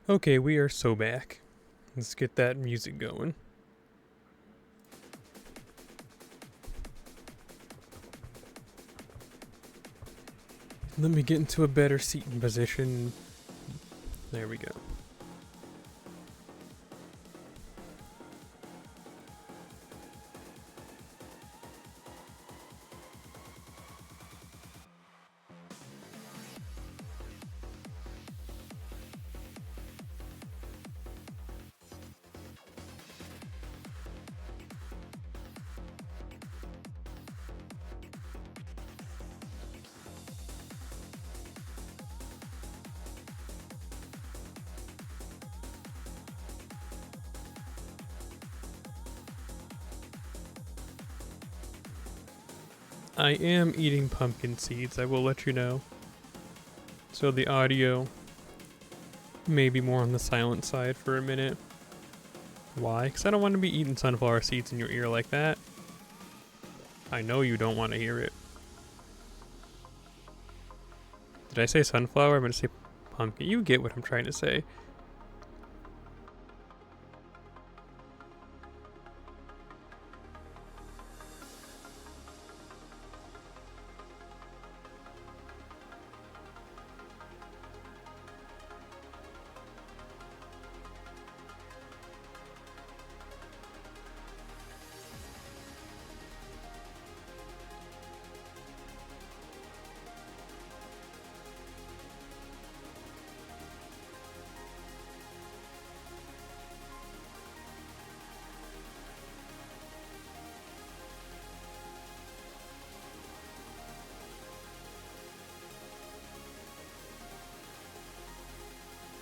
Okay, we are so back. Let's get that music going. Let me get into a better seating position. There we go. I am eating pumpkin seeds, I will let you know. So the audio may be more on the silent side for a minute. Why? Because I don't want to be eating sunflower seeds in your ear like that. I know you don't want to hear it. Did I say sunflower? I'm going to say pumpkin. You get what I'm trying to say.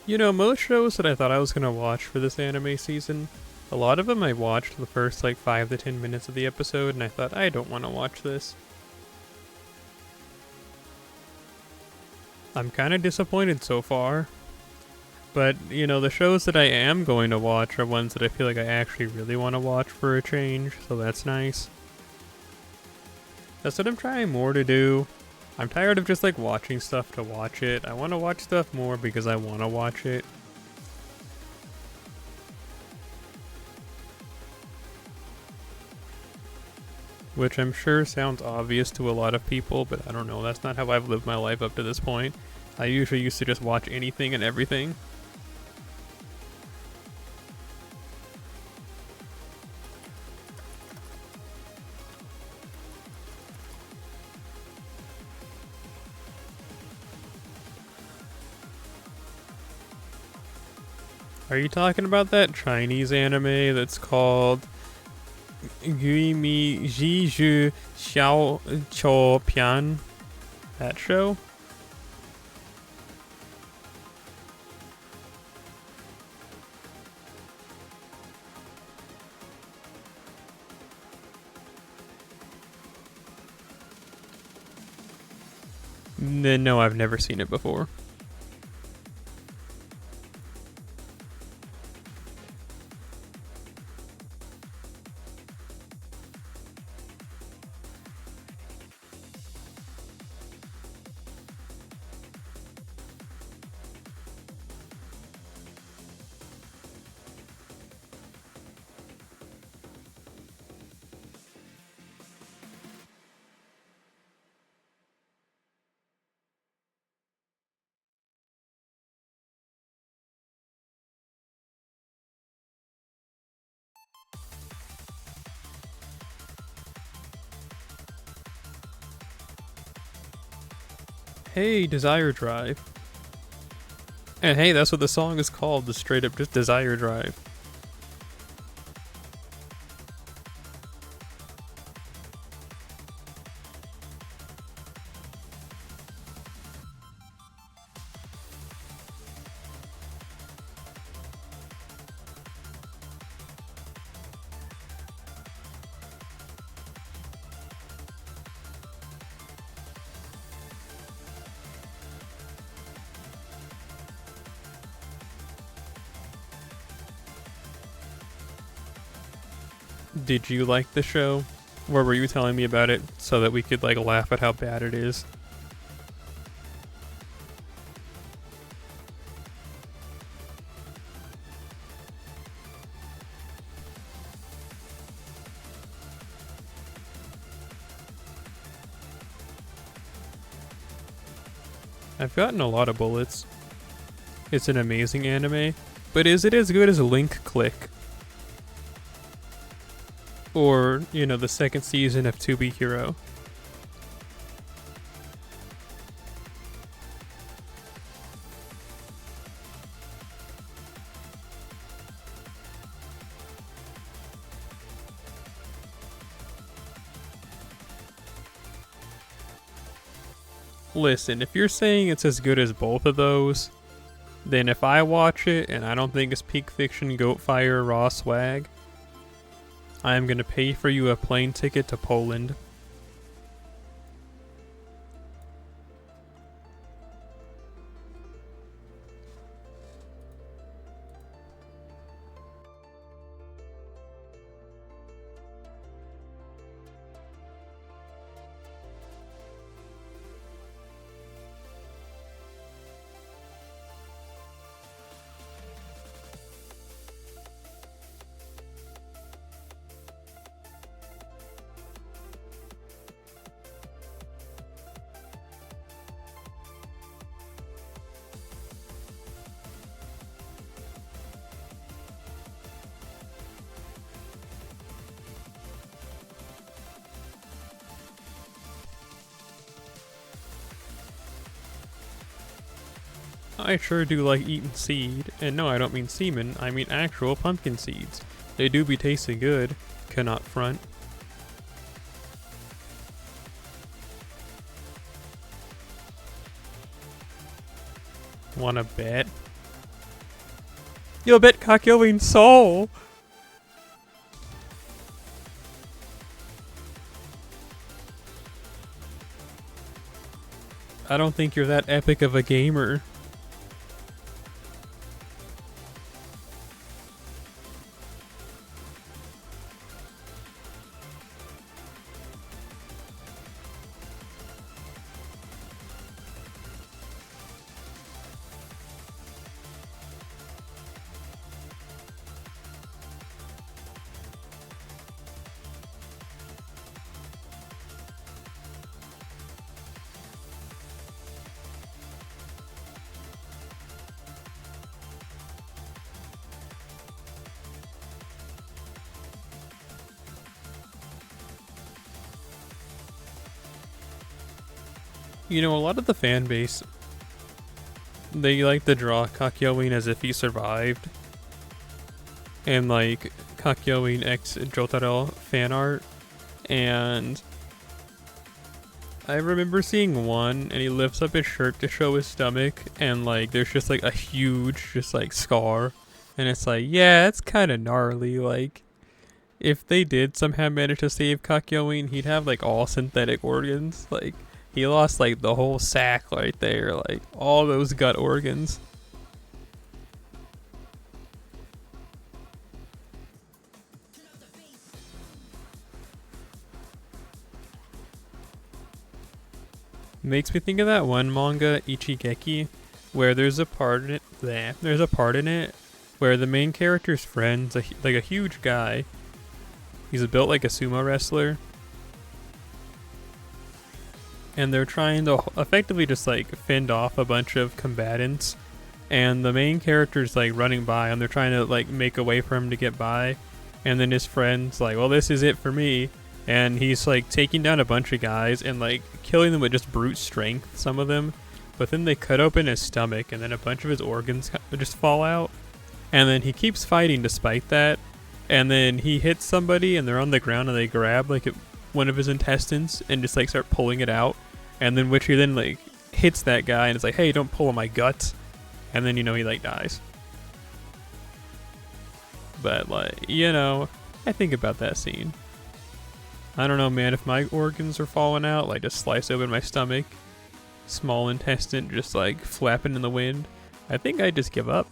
You know, most shows that I thought I was going to watch for this anime season, a lot of them I watched the first like 5 to 10 minutes of the episode and I thought, I don't want to watch this. I'm kind of disappointed so far. But, you know, the shows that I am going to watch are ones that I feel like I actually really want to watch for a change, so that's nice. That's what I'm trying more to do. I'm tired of just like watching stuff to watch it. I want to watch stuff more because I want to watch it. Which I'm sure sounds obvious to a lot of people, but I don't know. That's not how I've lived my life up to this point. I usually used to just watch anything and everything. Are you talking about that Chinese anime that's called Gui Mi Ji Zhu Xiao Chou Pian? That show? No, I've never seen it before. Hey, Desire Drive. And hey, that's what the song is called, the straight up just Desire Drive. Did you like the show? Or were you telling me about it so that we could like laugh at how bad it is? I've gotten a lot of bullets. It's an amazing anime, but is it as good as Link Click? Or, you know, the second season of To Be Hero? Listen, if you're saying it's as good as both of those, then if I watch it and I don't think it's peak fiction, goat fire, raw swag, I am going to pay for you a plane ticket to Poland. I sure do like eating seed. And no, I don't mean semen, I mean actual pumpkin seeds. They do be tasting good. Cannot front. Wanna bet? You'll bet Kakyoin's soul! I don't think you're that epic of a gamer. You know, a lot of the fan base, they like to draw Kakyoin as if he survived. And like Kakyoin X Jotaro fan art. And I remember seeing one and he lifts up his shirt to show his stomach and like there's just like a huge just like scar. And it's like, yeah, it's kind of gnarly. Like if they did somehow manage to save Kakyoin, he'd have like all synthetic organs. Like he lost like the whole sack right there, like all those gut organs. Makes me think of that one manga, Ichigeki, where there's a part in it. There's a part in it where the main character's friend's like a huge guy. He's built like a sumo wrestler. And they're trying to effectively just like fend off a bunch of combatants. And the main character's like running by and they're trying to like make a way for him to get by. And then his friend's like, well, this is it for me. And he's like taking down a bunch of guys and like killing them with just brute strength, some of them. But then they cut open his stomach and then a bunch of his organs just fall out. And then he keeps fighting despite that. And then he hits somebody and they're on the ground and they grab like one of his intestines and just like start pulling it out. And then which he then like hits that guy and it's like, hey, don't pull on my guts. And then, you know, he like dies. But like, you know, I think about that scene. I don't know, man, if my organs are falling out, like just slice open my stomach, small intestine just like flapping in the wind, I think I'd just give up.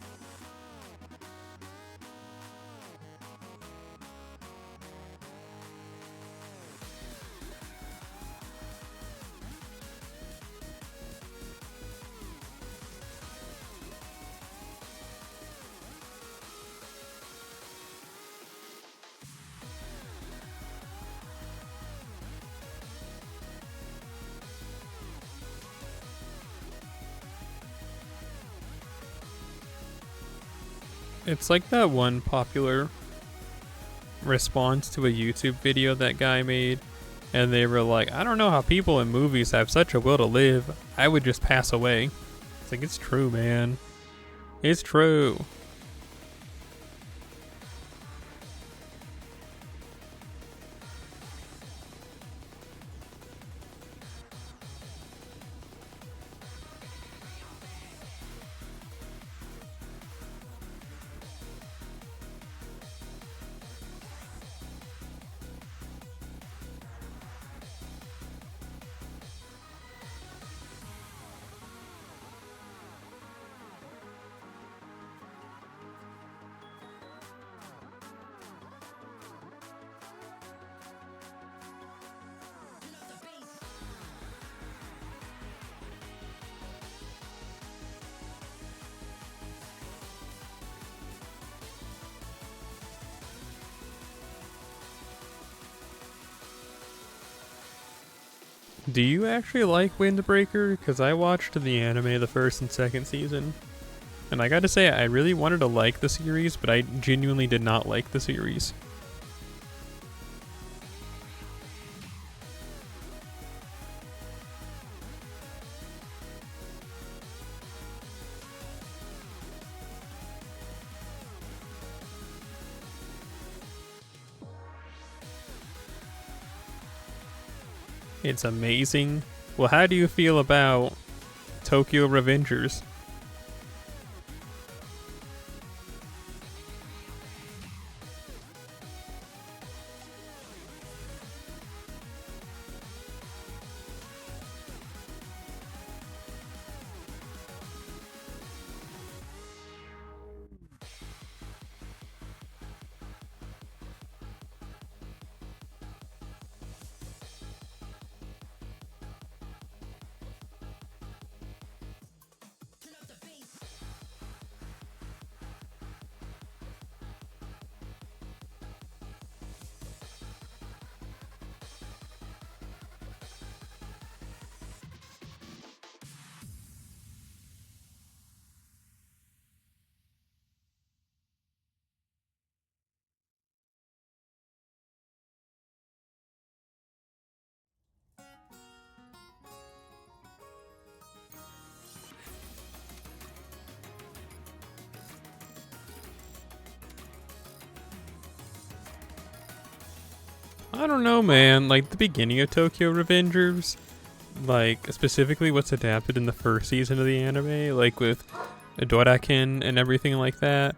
It's like that one popular response to a YouTube video that guy made, and they were like, I don't know how people in movies have such a will to live. I would just pass away. It's like, it's true, man. It's true. Do you actually like Windbreaker? Because I watched the anime the first and second season. And I gotta say, I really wanted to like the series, but I genuinely did not like the series. It's amazing. Well, how do you feel about Tokyo Revengers? I don't know, man. Like, the beginning of Tokyo Revengers, like, specifically what's adapted in the first season of the anime, like, with Dorakin and everything like that.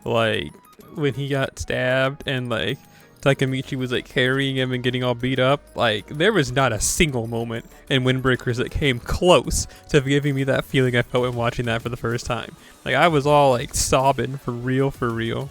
Like, when he got stabbed and, like, Takemichi was, like, carrying him and getting all beat up, like, there was not a single moment in Windbreakers that came close to giving me that feeling I felt when watching that for the first time. Like, I was all, like, sobbing for real, for real.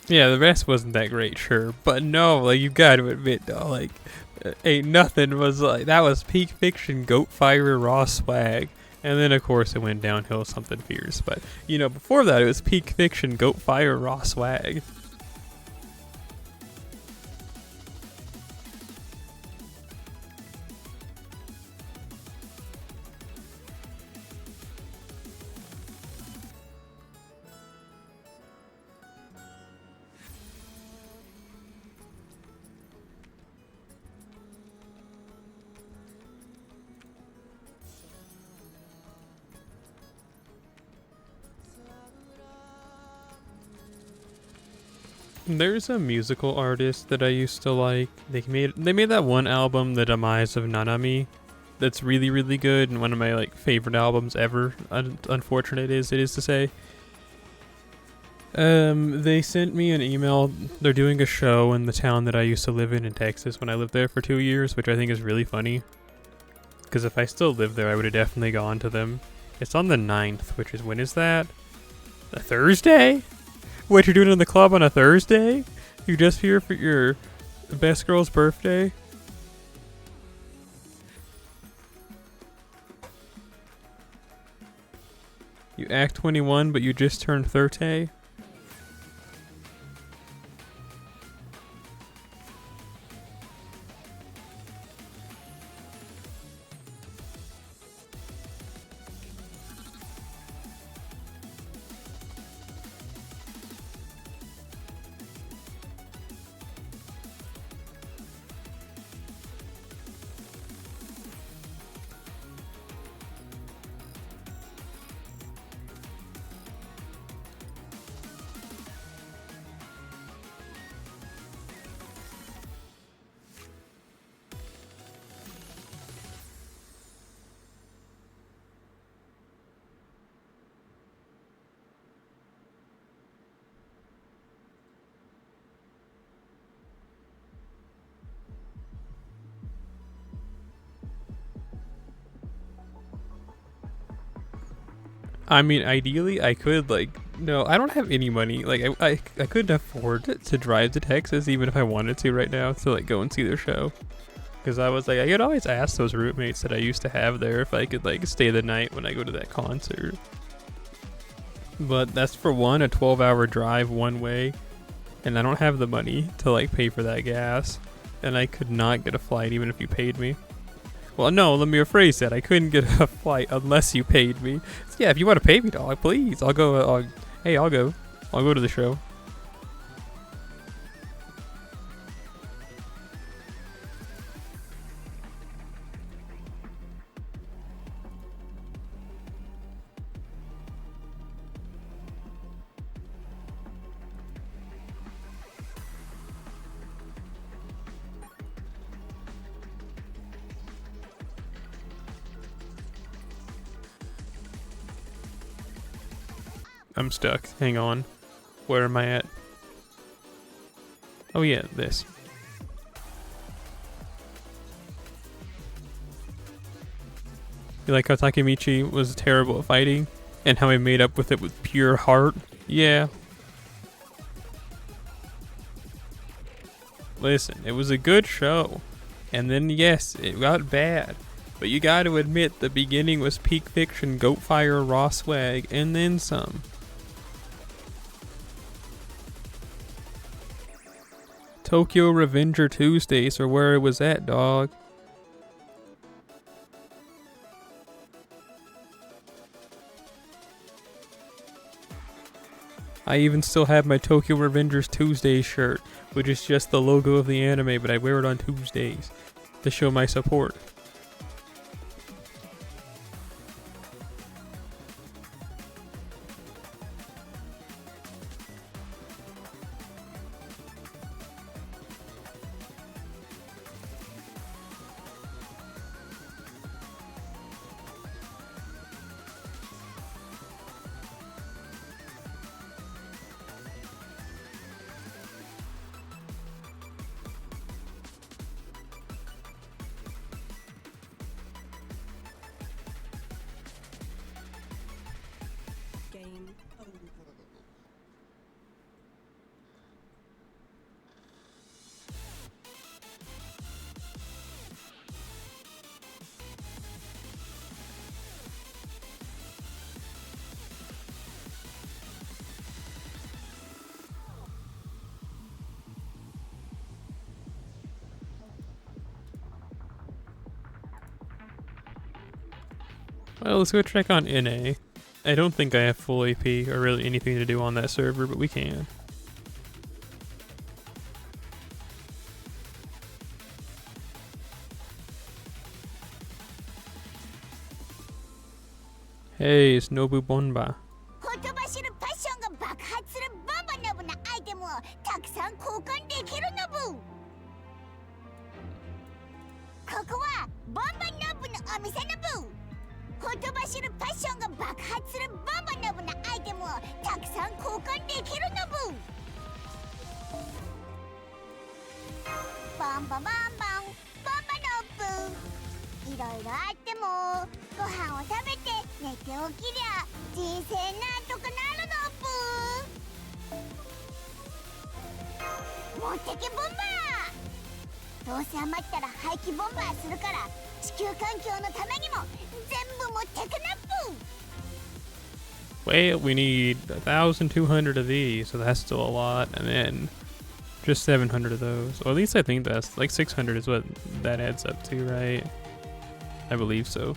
Yeah, the rest wasn't that great, sure, but no, like, you gotta admit, though, like, ain't nothing was like, that was peak fiction, goat fire, raw swag, and then, of course, it went downhill something fierce, but, you know, before that, it was peak fiction, goat fire, raw swag. There's a musical artist that I used to like. They made that one album, The Demise of Nanami, that's really really good and one of my like favorite albums ever. Unfortunate as it is to say. They sent me an email. They're doing a show in the town that I used to live in Texas when I lived there for 2 years, which I think is really funny. Because if I still lived there, I would have definitely gone to them. It's on the 9th, which is, when is that? A Thursday? What, you're doing it in the club on a Thursday? You just here for your best girl's birthday? You act 21, but you just turned 30? I mean, ideally, I could, like, no, I don't have any money. Like, I couldn't afford to drive to Texas even if I wanted to right now to, like, go and see their show. Because I was like, I could always ask those roommates that I used to have there if I could, like, stay the night when I go to that concert. But that's, for one, a 12-hour drive one way. And I don't have the money to, like, pay for that gas. And I could not get a flight even if you paid me. Well, no, let me rephrase that. I couldn't get a flight unless you paid me. So yeah, if you want to pay me, dog, please. I'll go. Hey, I'll go. I'll go to the show. I'm stuck. Hang on. Where am I at? Oh yeah, this. You like how Takemichi was terrible at fighting? And how I made up with it with pure heart? Yeah. Listen, it was a good show. And then yes, it got bad. But you gotta admit the beginning was peak fiction, goat fire, raw swag, and then some. Tokyo Revenger Tuesdays are where it was at, dog. I even still have my Tokyo Revengers Tuesdays shirt, which is just the logo of the anime, but I wear it on Tuesdays to show my support. Game over. Well, let's go check on NA. I don't think I have full AP or really anything to do on that server, but we can. Hey, it's Nobu Bonba. ほとばしるパッションが爆発するバンバナブなアイテムをたくさん交換できるのブ。ここはバンバナブのお店のブ。ほとばしるパッションが爆発するバンバナブなアイテムをたくさん交換できるのブ。バンババンバンバンバナブ。いろいろあってもご飯を食べて寝て起きりゃ人生なんとかなるのブ。持ってけボンバー。どうせ余ったら廃棄ボンバーするから地球環境のためにも全部持ってくなブ。 Well, we need 1,200 of these, so that's still a lot, and then just 700 of those. Or at least I think that's like 600 is what that adds up to, right? I believe so.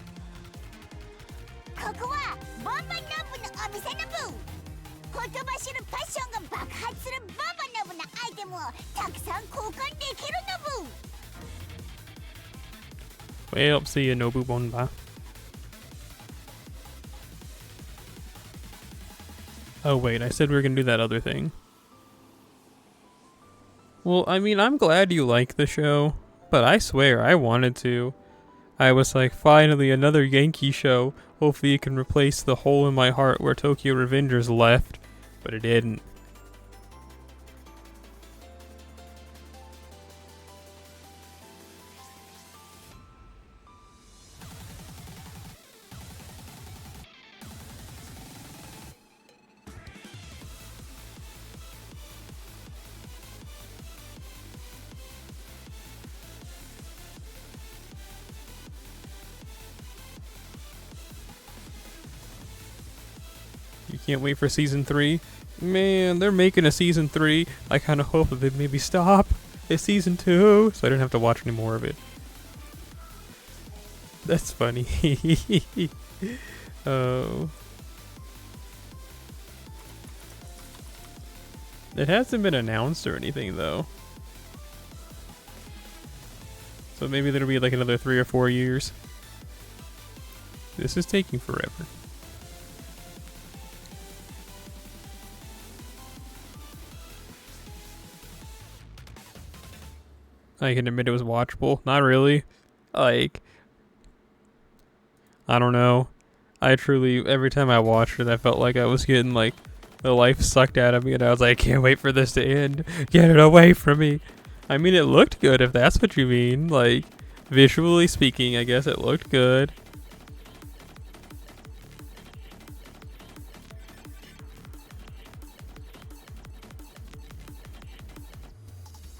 ここはボンバナブのお店のブ。ほとばしるパッションが爆発するボンバナブなアイテムをたくさん交換できるのブ。 Well, see you, Nobu Bonba. Oh wait, I said we were gonna do that other thing. Well, I mean, I'm glad you like the show, but I swear I wanted to. I was like, finally another Yankee show. Hopefully it can replace the hole in my heart where Tokyo Revengers left, but it didn't. You can't wait for season 3? Man, they're making a season 3. I kind of hope that they maybe stop at season 2, so I don't have to watch any more of it. That's funny. Oh. It hasn't been announced or anything though. So maybe there'll be like another 3 or 4 years. This is taking forever. I can admit it was watchable. Not really. Like, I don't know. I truly, every time I watched it, I felt like I was getting like the life sucked out of me, and I was like, I can't wait for this to end. Get it away from me. I mean, it looked good if that's what you mean. Like, visually speaking, I guess it looked good.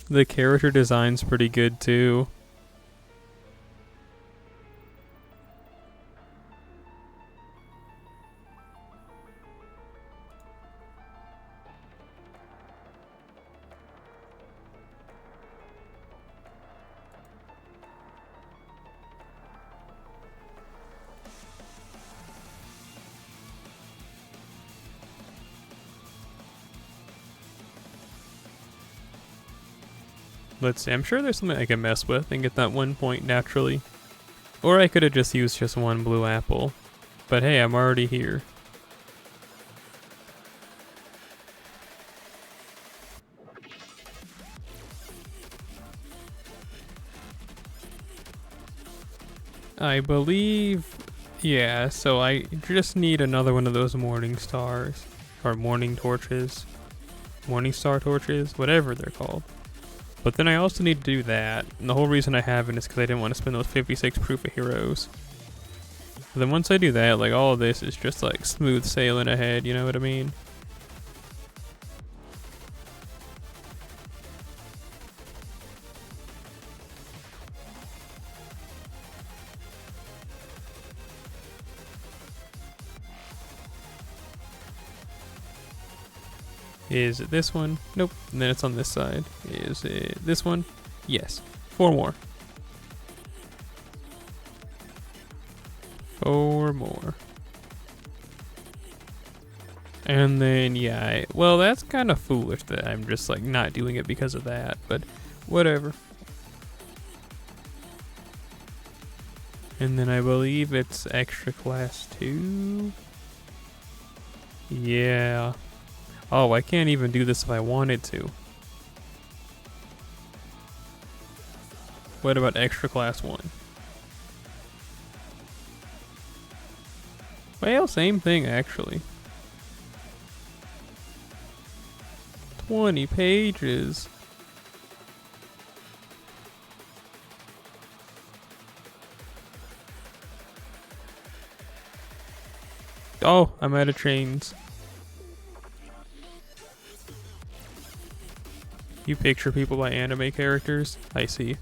The character design's pretty good too. Let's see, I'm sure there's something I can mess with and get that 1 point naturally. Or I could have just used just 1 blue apple. But hey, I'm already here. I believe, yeah, so I just need another one of those morning stars. Or morning torches. Morning star torches, whatever they're called. But then I also need to do that, and the whole reason I haven't is because I didn't want to spend those 56 proof of heroes. But then once I do that, like all of this is just like smooth sailing ahead, you know what I mean? Is it this one? Nope. And then it's on this side. Is it this one? Yes. 4 more. 4 more. And then, yeah, well, that's kind of foolish that I'm just, like, not doing it because of that, but whatever. And then I believe it's extra class 2. Yeah. Oh, I can't even do this if I wanted to. What about extra class 1? Well, same thing actually. 20 pages. Oh, I'm out of chains. You picture people by anime characters? I see.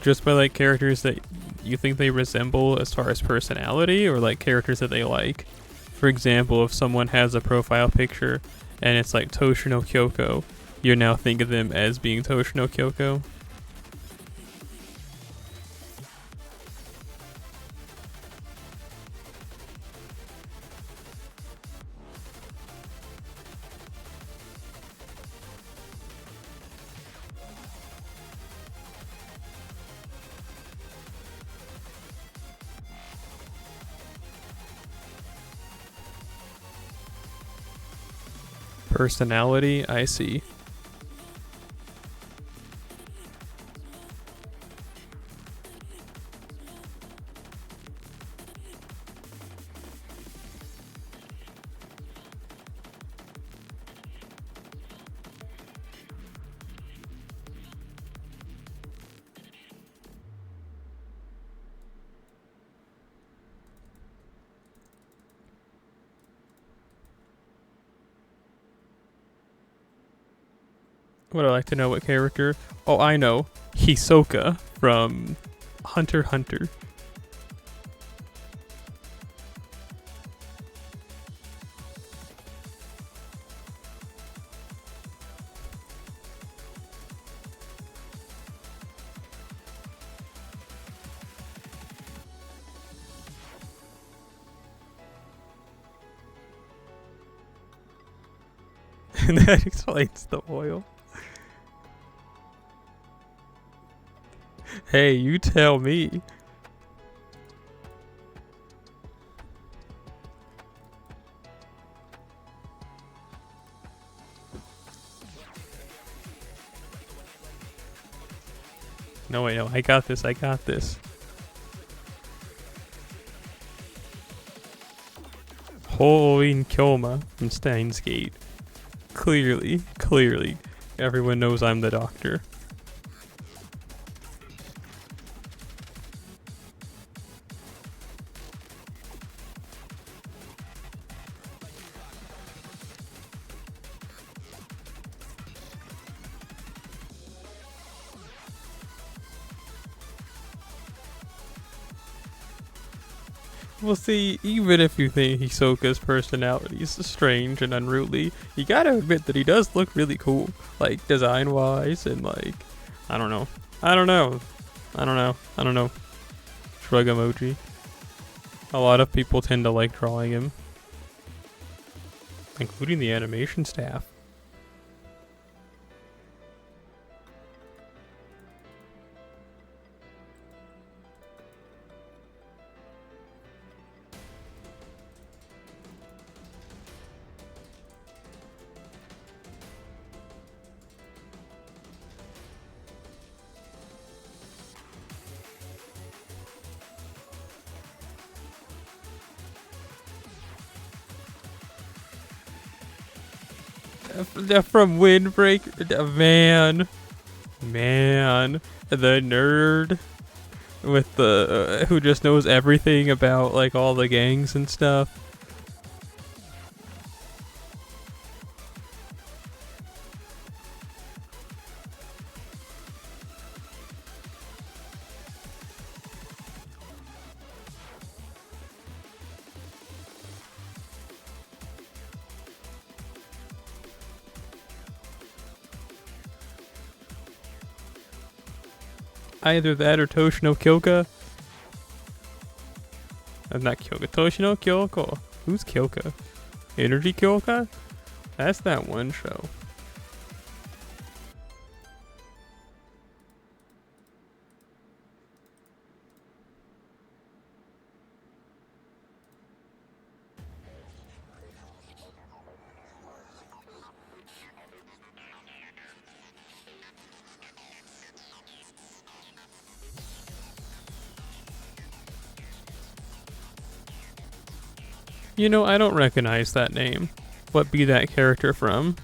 Just by like characters that you think they resemble as far as personality, or like characters that they like? For example, if someone has a profile picture and it's like Toshino Kyoko, you now think of them as being Toshino Kyoko. Personality, I see. Would I like to know what character? Oh, I know. Hisoka from Hunter x Hunter. And that explains the oil. Hey, you tell me. No, wait, no, I got this, I got this. Holy Kilma from Steins Gate. Clearly, everyone knows I'm the doctor. Well, see, even if you think Hisoka's personality is strange and unruly, you gotta admit that he does look really cool. Like, design-wise, and like, I don't know. Shrug emoji. A lot of people tend to like drawing him. Including the animation staff. From Windbreaker, man, the nerd with the who just knows everything about like all the gangs and stuff. Either that or Toshino Kyoka. Not Kyoka. Toshino Kyoko. Who's Kyoka? Energy Kyoka? That's that one show. You know, I don't recognize that name. What be that character from?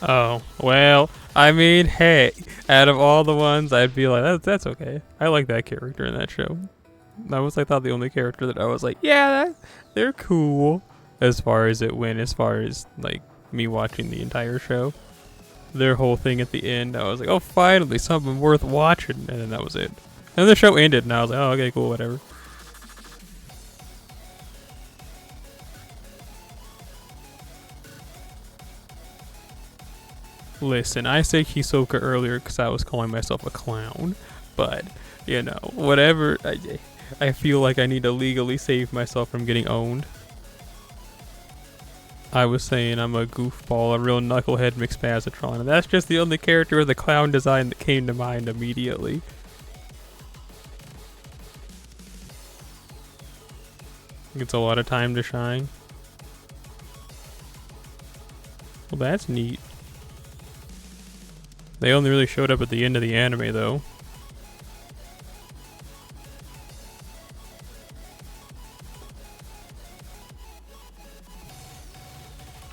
Oh, well, I mean, hey, out of all the ones, I'd be like, that's okay. I like that character in that show. That was, I thought, the only character that I was like, yeah, they're cool. As far as it went, as far as, like, me watching the entire show. Their whole thing at the end, I was like, oh, finally, something worth watching. And then that was it. And the show ended, and I was like, oh, okay, cool, whatever. Listen, I said Hisoka earlier because I was calling myself a clown, but, you know, whatever, I feel like I need to legally save myself from getting owned. I was saying I'm a goofball, a real knucklehead McSpazatron, and that's just the only character with the clown design that came to mind immediately. Gets a lot of time to shine. Well, that's neat. They only really showed up at the end of the anime, though.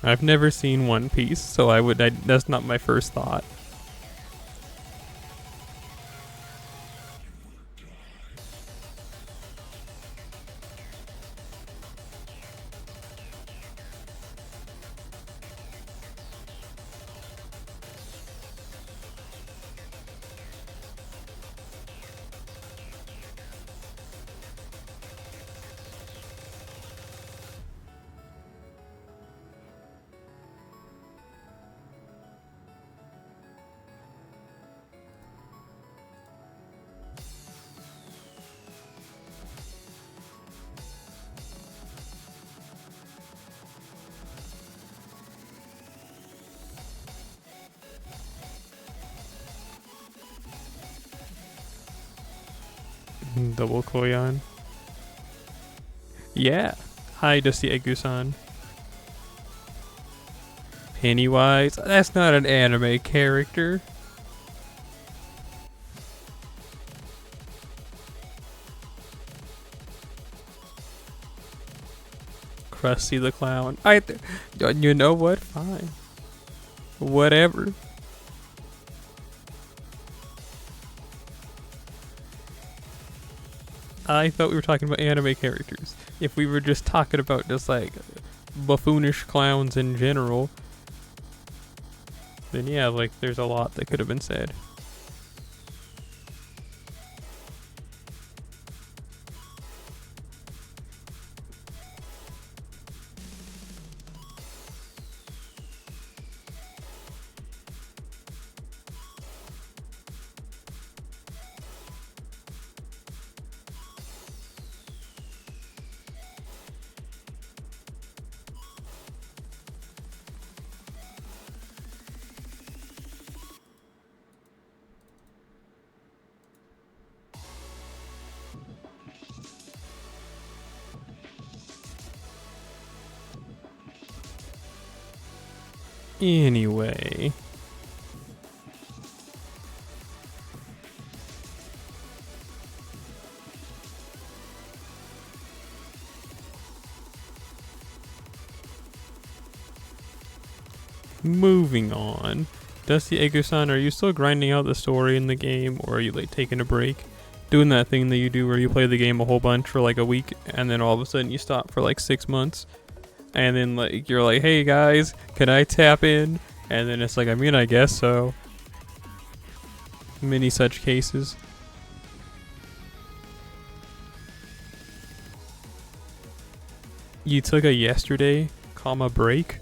I've never seen One Piece, so that's not my first thought. Double Koyan. Yeah. Hi, Dusty Egusan. Pennywise. That's not an anime character. Krusty the Clown. You know what? Fine. Whatever. I thought we were talking about anime characters. If we were just talking about just like buffoonish clowns in general, then yeah, like there's a lot that could have been said. Anyway. Moving on. Dusty Egusan, are you still grinding out the story in the game, or are you like taking a break? Doing that thing that you do where you play the game a whole bunch for like a week and then all of a sudden you stop for like 6 months. And then like you're like, hey guys, can I tap in? And then it's like, I mean, I guess so. Many such cases. You took a yesterday, break?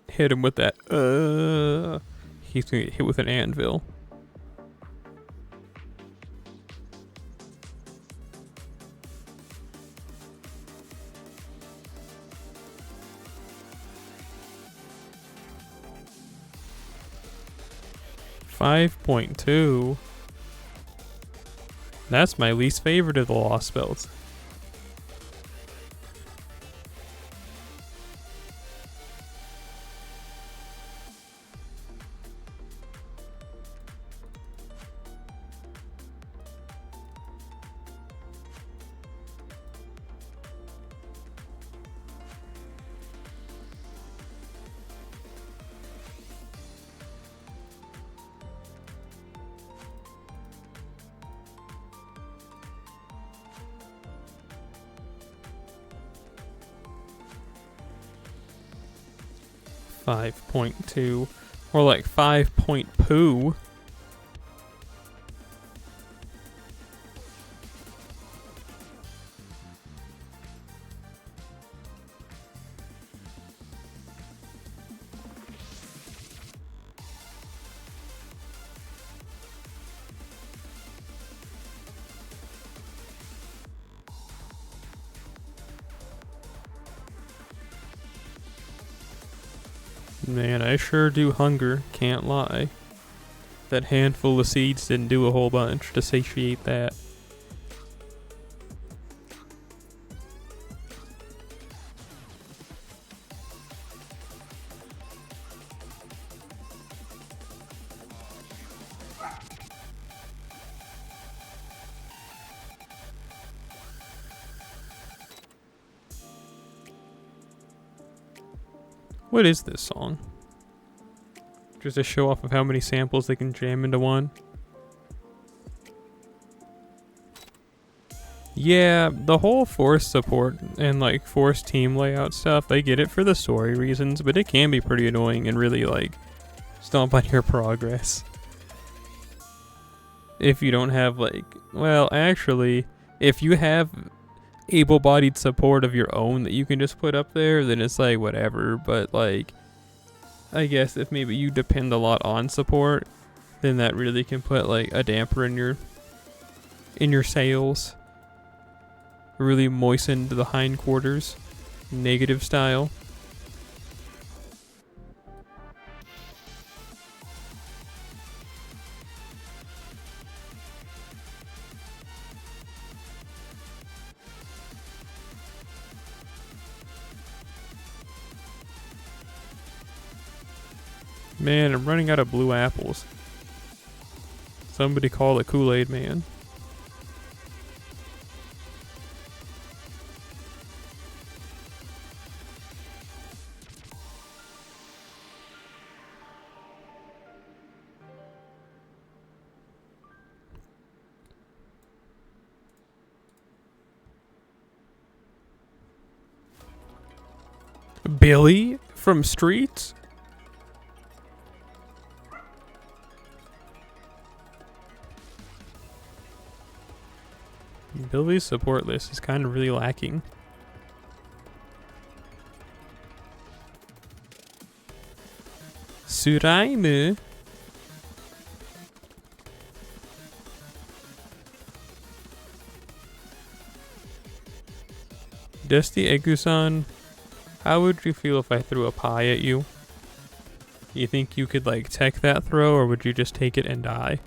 Hit him with that. He's gonna get hit with an anvil. .2. That's my least favorite of the lost spells. .2, or like 5 point poo. Man, I sure do hunger, can't lie. That handful of seeds didn't do a whole bunch to satiate that. What is this song? Just a show off of how many samples they can jam into one? Yeah, the whole force support and like force team layout stuff, I get it for the story reasons, but it can be pretty annoying and really like stomp on your progress. If you don't have like, well, actually, if you have able-bodied support of your own that you can just put up there, then it's like whatever, but like, I guess if maybe you depend a lot on support, then that really can put like a damper in your sails. Really moistened the hindquarters, negative style. Man, I'm running out of blue apples. Somebody call the Kool-Aid man. Billy from Streets? Billy's support list is kind of really lacking. Suraime. Dusty Egusan, how would you feel if I threw a pie at you? You think you could like tech that throw, or would you just take it and die?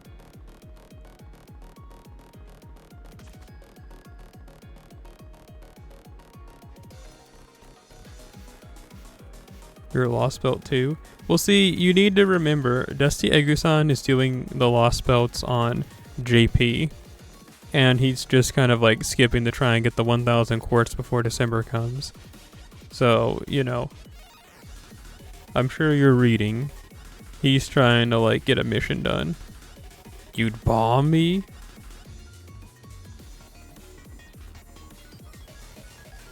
You're a lost belt too? Well, see, you need to remember, Dusty Egusan is doing the lost belts on JP. And he's just kind of like skipping to try and get the 1,000 quartz before December comes. So, you know, I'm sure you're reading. He's trying to like get a mission done. You'd bomb me?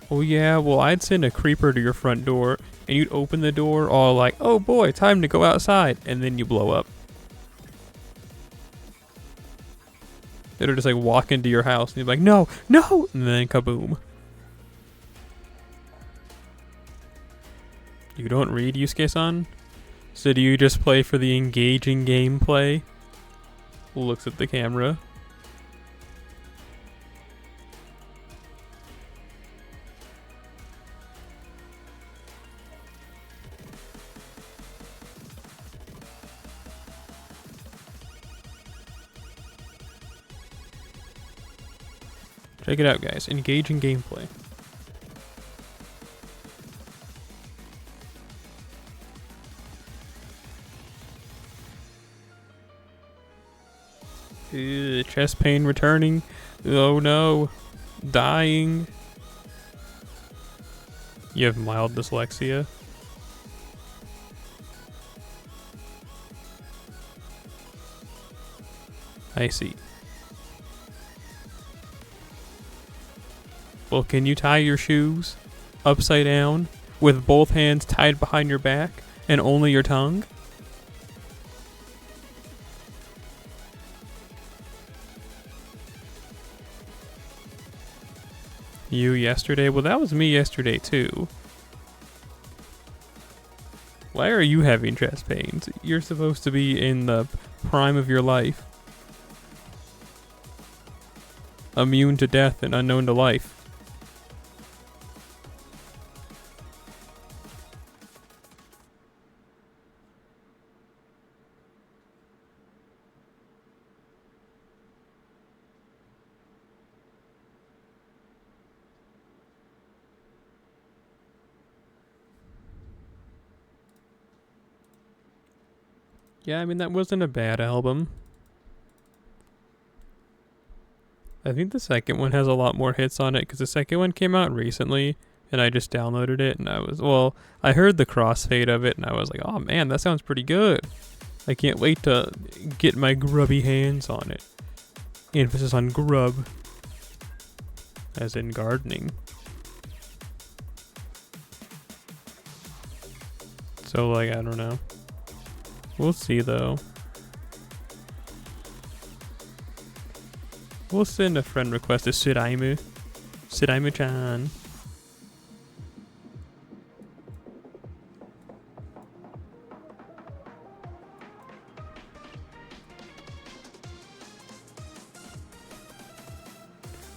Oh yeah, well I'd send a creeper to your front door and you'd open the door all like, oh boy, time to go outside, and then you blow up. It'll just like walk into your house and you're like, no, no, and then kaboom. You don't read, Yusuke-san? So do you just play for the engaging gameplay? Looks at the camera. Check it out, guys. Engaging gameplay. Chest pain returning. Oh no. Dying. You have mild dyslexia. I see. Well, can you tie your shoes upside down with both hands tied behind your back and only your tongue? You yesterday? Well, that was me yesterday too. Why are you having chest pains? You're supposed to be in the prime of your life. Immune to death and unknown to life. Yeah, I mean, that wasn't a bad album. I think the second one has a lot more hits on it because the second one came out recently and I just downloaded it and I heard the crossfade of it and I was like, oh man, that sounds pretty good. I can't wait to get my grubby hands on it. Emphasis on grub. as in gardening. So like, I don't know. We'll see though. We'll send a friend request to Suraimu. Suraimu-chan.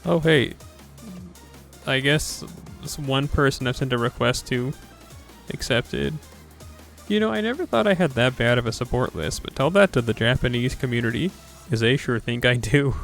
Oh hey, I guess this one person I've sent a request to accepted. You know, I never thought I had that bad of a support list, but tell that to the Japanese community, because they sure think I do.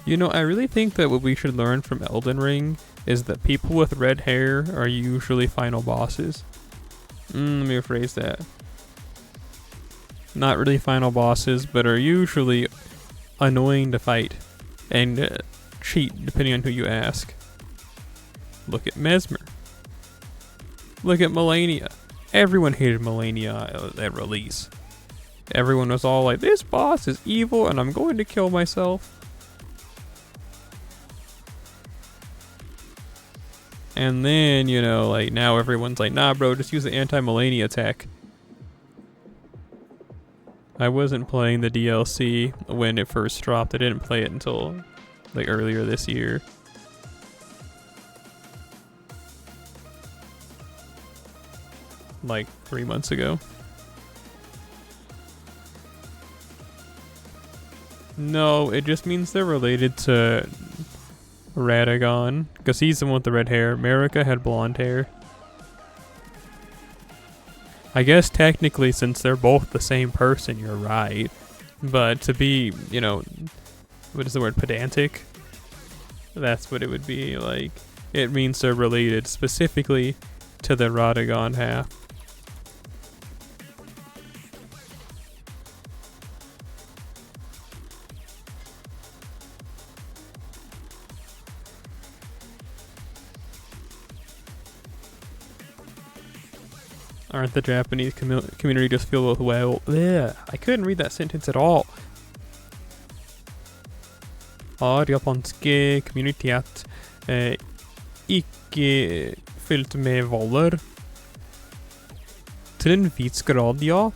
You know, I really think that what we should learn from Elden Ring is that people with red hair are usually final bosses. Let me rephrase that. Not really final bosses, but are usually annoying to fight and cheat, depending on who you ask. Look at Mesmer. Look at Melania. Everyone hated Melania at release. Everyone was all like, this boss is evil and I'm going to kill myself. And then, you know, like now everyone's like, nah bro, just use the anti-Melania tech. I wasn't playing the DLC when it first dropped. I didn't play it until like earlier this year. Like 3 months ago. No, it just means they're related to Radagon, because he's the one with the red hair. Marika had blonde hair. I guess technically, since they're both the same person, you're right. But to be, you know, what is the word, pedantic? That's what it would be like. It means they're related specifically to the Radagon half. Aren't the Japanese community just filled with bleh. I couldn't read that sentence at all. Har japanske communitet ikke fyllt med voller? Til en viss grad, ja.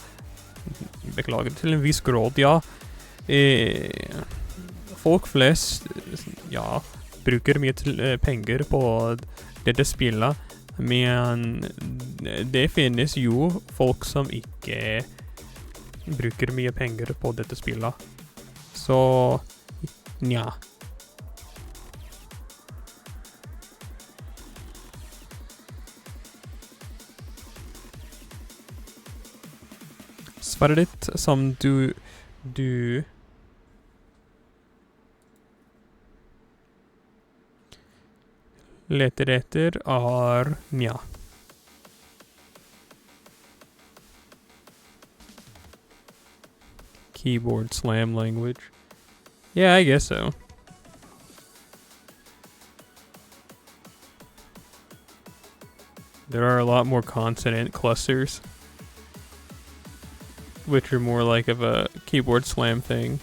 Beklager, til en viss grad, ja. Folk flest, ja, bruker mye penger på dette spillet. Men det finnes jo folk som ikke bruker mye penger på dette spillet. Så, nja. Svaret ditt som du leter etter nja. Keyboard slam language. Yeah, I guess so. There are a lot more consonant clusters, which are more like of a keyboard slam thing.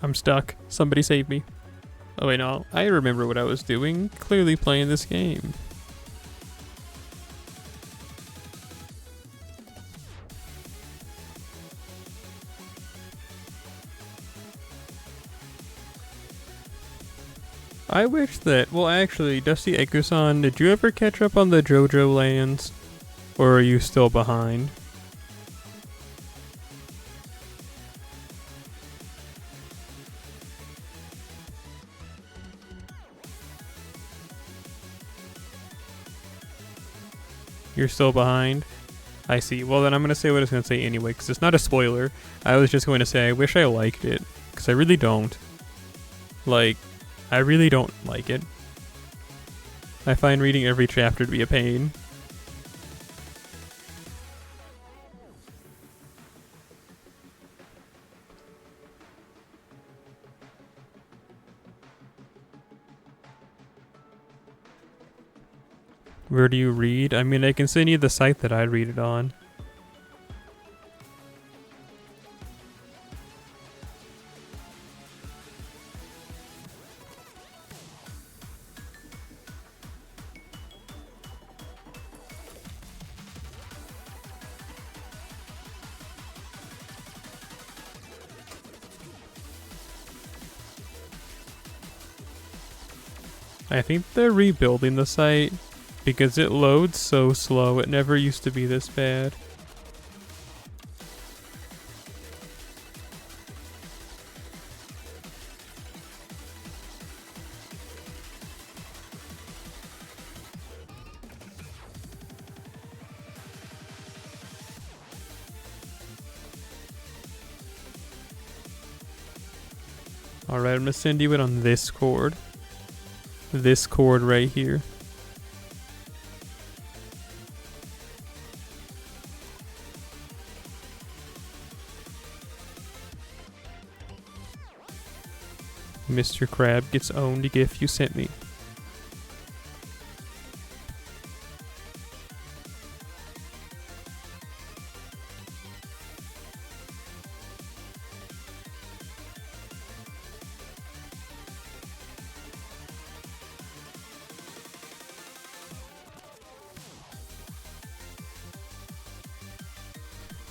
I'm stuck. Somebody save me. Oh wait, no, I remember what I was doing. Clearly playing this game. I wish that, well actually, Dusty Ekusan, did you ever catch up on the JoJo lands? Or are you still behind? You're still behind? I see. Well then I'm going to say what I was going to say anyway, because it's not a spoiler. I was just going to say I wish I liked it, because I really don't. Like, I really don't like it. I find reading every chapter to be a pain. Where do you read? I mean, I can send you the site that I read it on. I think they're rebuilding the site because it loads so slow. It never used to be this bad. Alright, I'm gonna send you it on this cord. This cord right here. Mr. Crab gets owned a gift you sent me.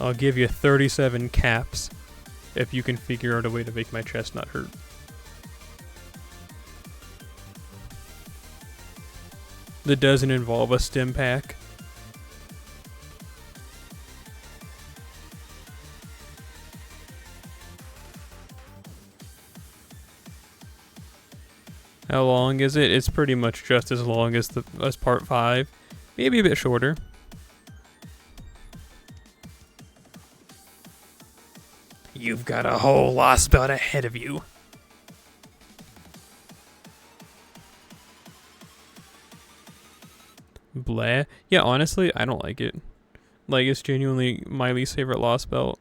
I'll give you 37 caps if you can figure out a way to make my chest not hurt. That doesn't involve a stim pack. How long is it? It's pretty much just as long as part 5. Maybe a bit shorter. You've got a whole lost belt ahead of you. Blah. Yeah, honestly, I don't like it. Like, it's genuinely my least favorite lost belt.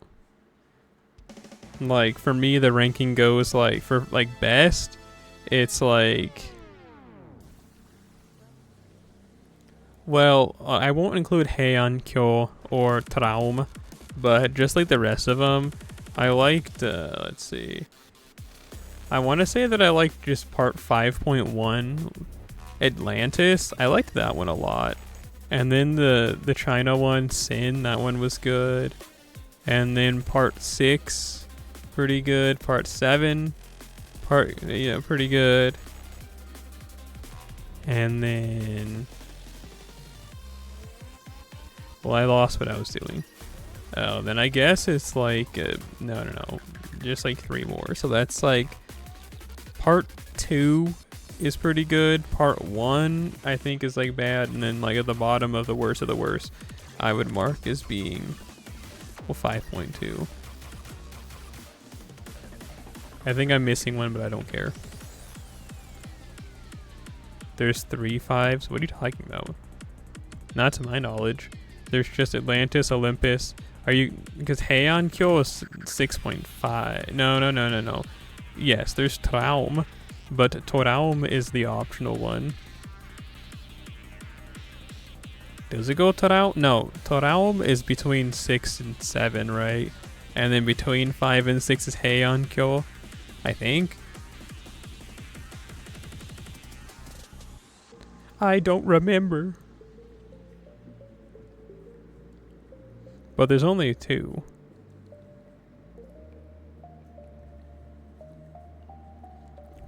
Like, for me, the ranking goes, like, for, like, best, it's, like... Well, I won't include Heian Kyo or Traum, but just like the rest of them, I liked, let's see. I want to say that I liked just part 5.1, Atlantis. I liked that one a lot. And then the China one, Sin, that one was good. And then part 6, pretty good. Part 7, pretty good. And then... Well, I lost what I was doing. Oh, then I guess it's like, no, just like 3 more. So that's like, part 2 is pretty good. Part 1, I think, is like bad. And then like at the bottom of the worst, I would mark as being, well, 5.2. I think I'm missing one, but I don't care. There's 3 5s. What are you talking about? Not to my knowledge. There's just Atlantis, Olympus. Are you, because Heian Kyo is 6.5. No. Yes, there's Traum, but Toraum is the optional one. Does it go Toraum? No, Toraum is between 6 and 7, right? And then between 5 and 6 is Heian Kyo, I think. I don't remember. But there's only 2.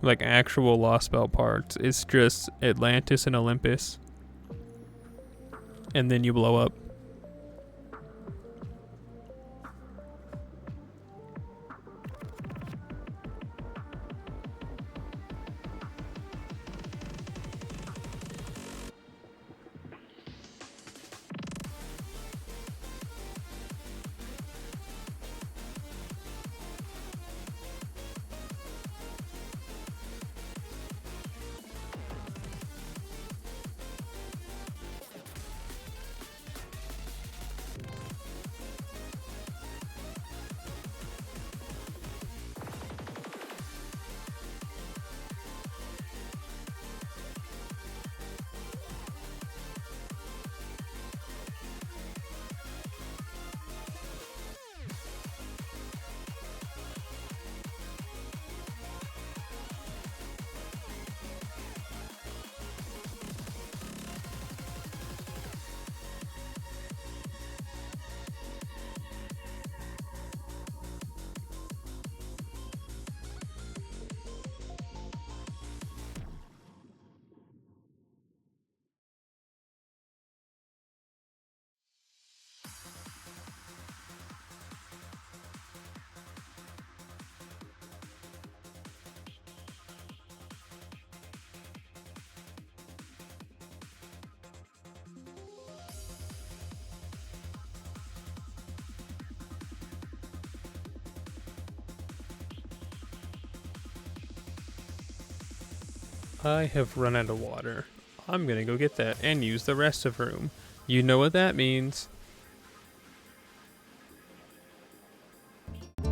Like actual Lost Spell parts. It's just Atlantis and Olympus. And then you blow up. I have run out of water. I'm gonna go get that and use the rest of room. You know what that means. I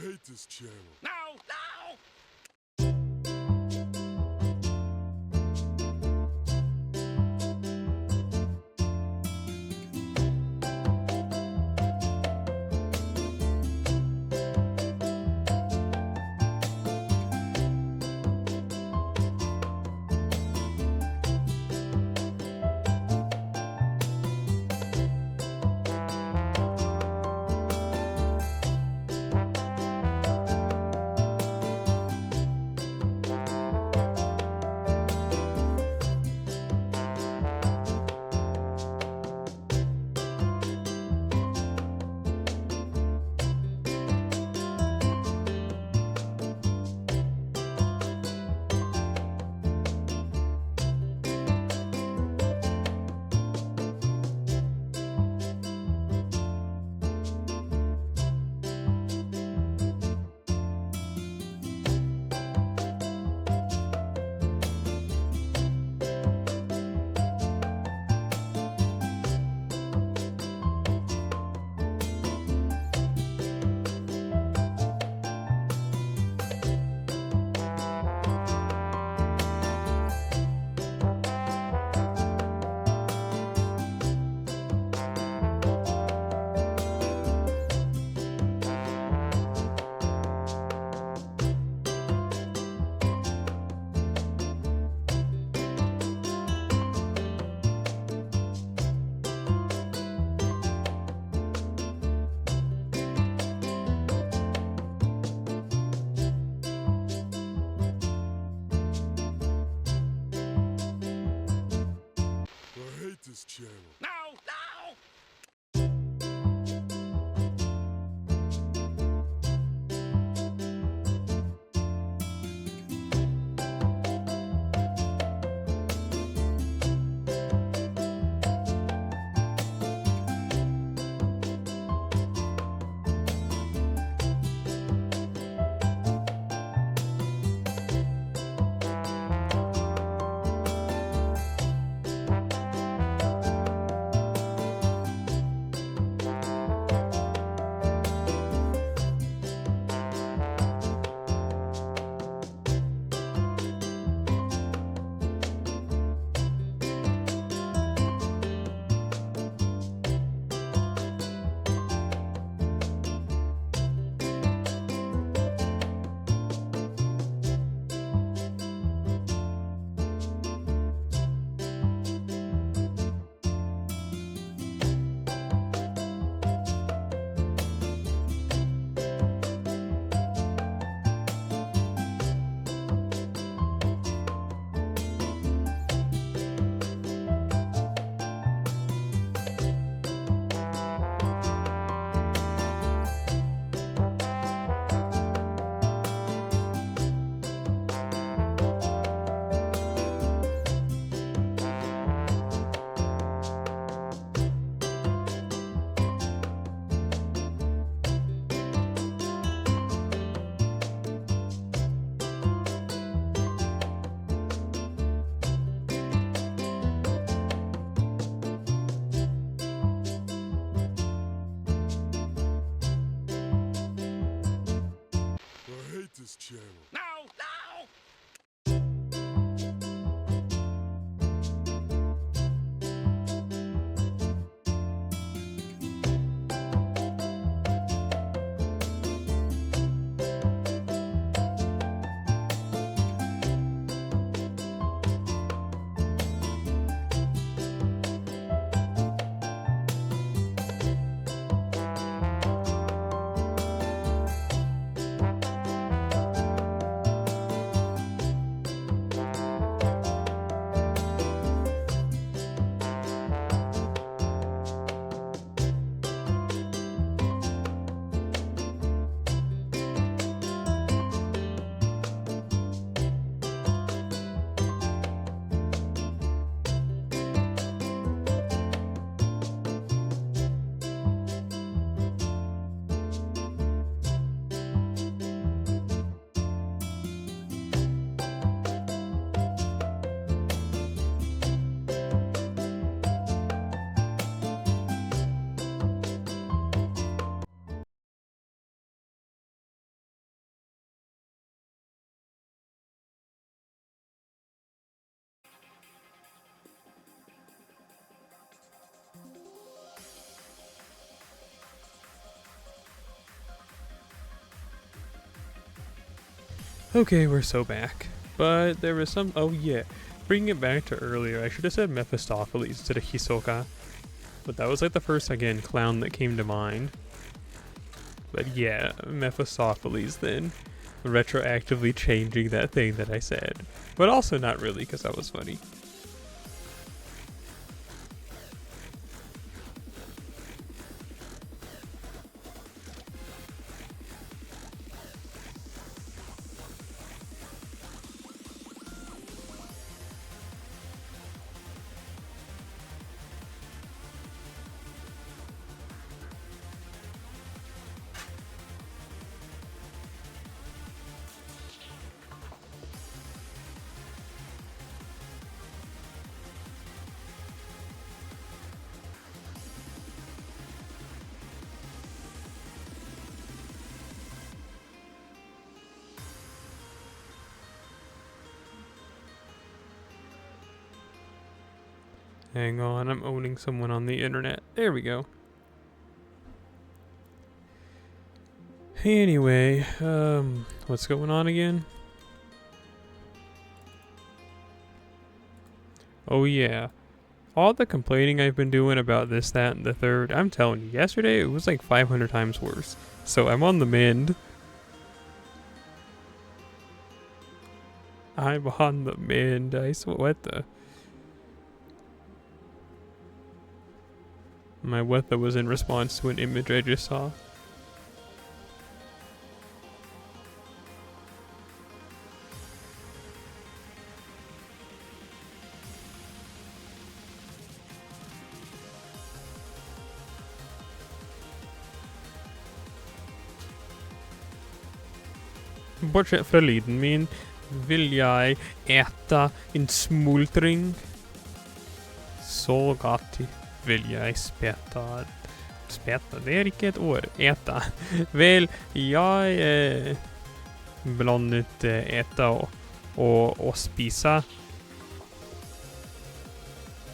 hate this channel. No! No! Okay, we're so back. But there was some. Oh, yeah. Bringing it back to earlier, I should have said Mephistopheles instead of Hisoka. But that was like the first, again, clown that came to mind. But yeah, Mephistopheles then. Retroactively changing that thing that I said. But also not really, because that was funny. Hang on, I'm owning someone on the internet. There we go. Anyway, what's going on again? Oh yeah. All the complaining I've been doing about this, that, and the third, I'm telling you, yesterday it was like 500 times worse. So I'm on the mend. I'm on the mend. I swear, what the? My what the was in response to an image I just saw. Bortsett från liden min vill jag äta en smultring. Så gott vill jag spätta. Spätta, det är inte ett ord. Äta. Väl, jag blandat äta och spisa.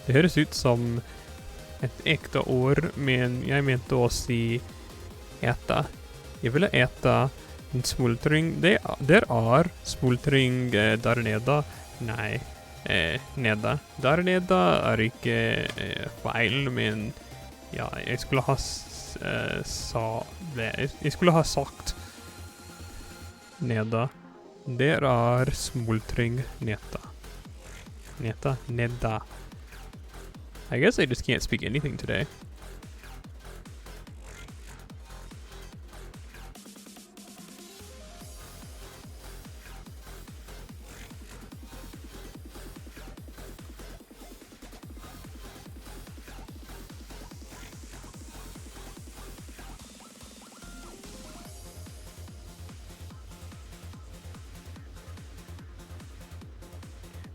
Det hörs ut som ett äkta ord, men jag menar att si äta. Jag vill äta en smultring. Det är smultring där nere. Nej, nede. Där nere är inte fel, men ja, jag skulle ha jag skulle ha sagt nede. Det är smultring neta. Neta, neda. I guess I just can't speak anything today.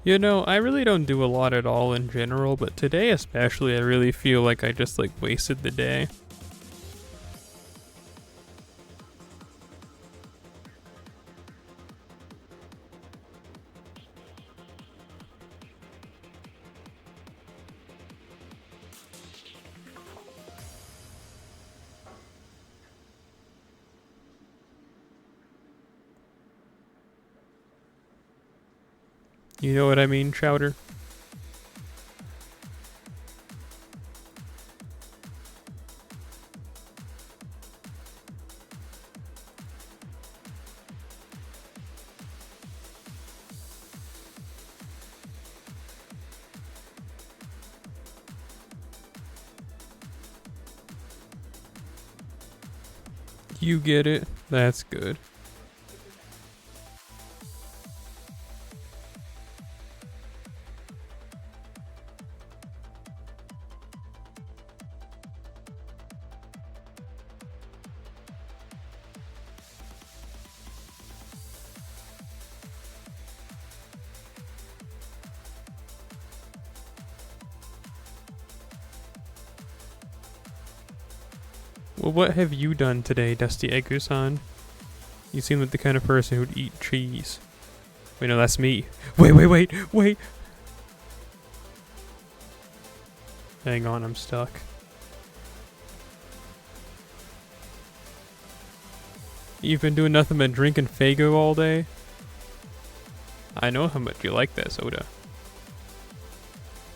You know, I really don't do a lot at all in general, but today especially I really feel like I just like wasted the day. You know what I mean, Chowder? You get it? That's good. Well, what have you done today, Dusty Egu-san? You seem like the kind of person who'd eat cheese. Wait, no, that's me. Wait! Hang on, I'm stuck. You've been doing nothing but drinking Faygo all day? I know how much you like that soda.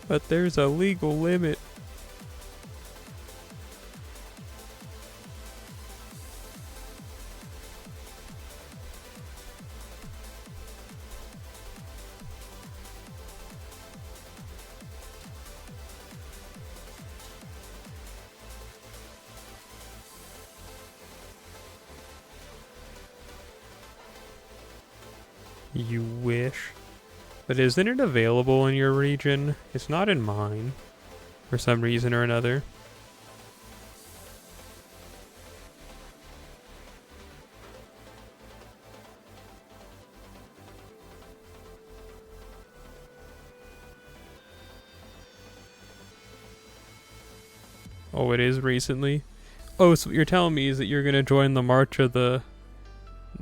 But there's a legal limit. You wish. But isn't it available in your region? It's not in mine. For some reason or another. Oh, it is recently? Oh, so what you're telling me is that you're gonna join the March of the...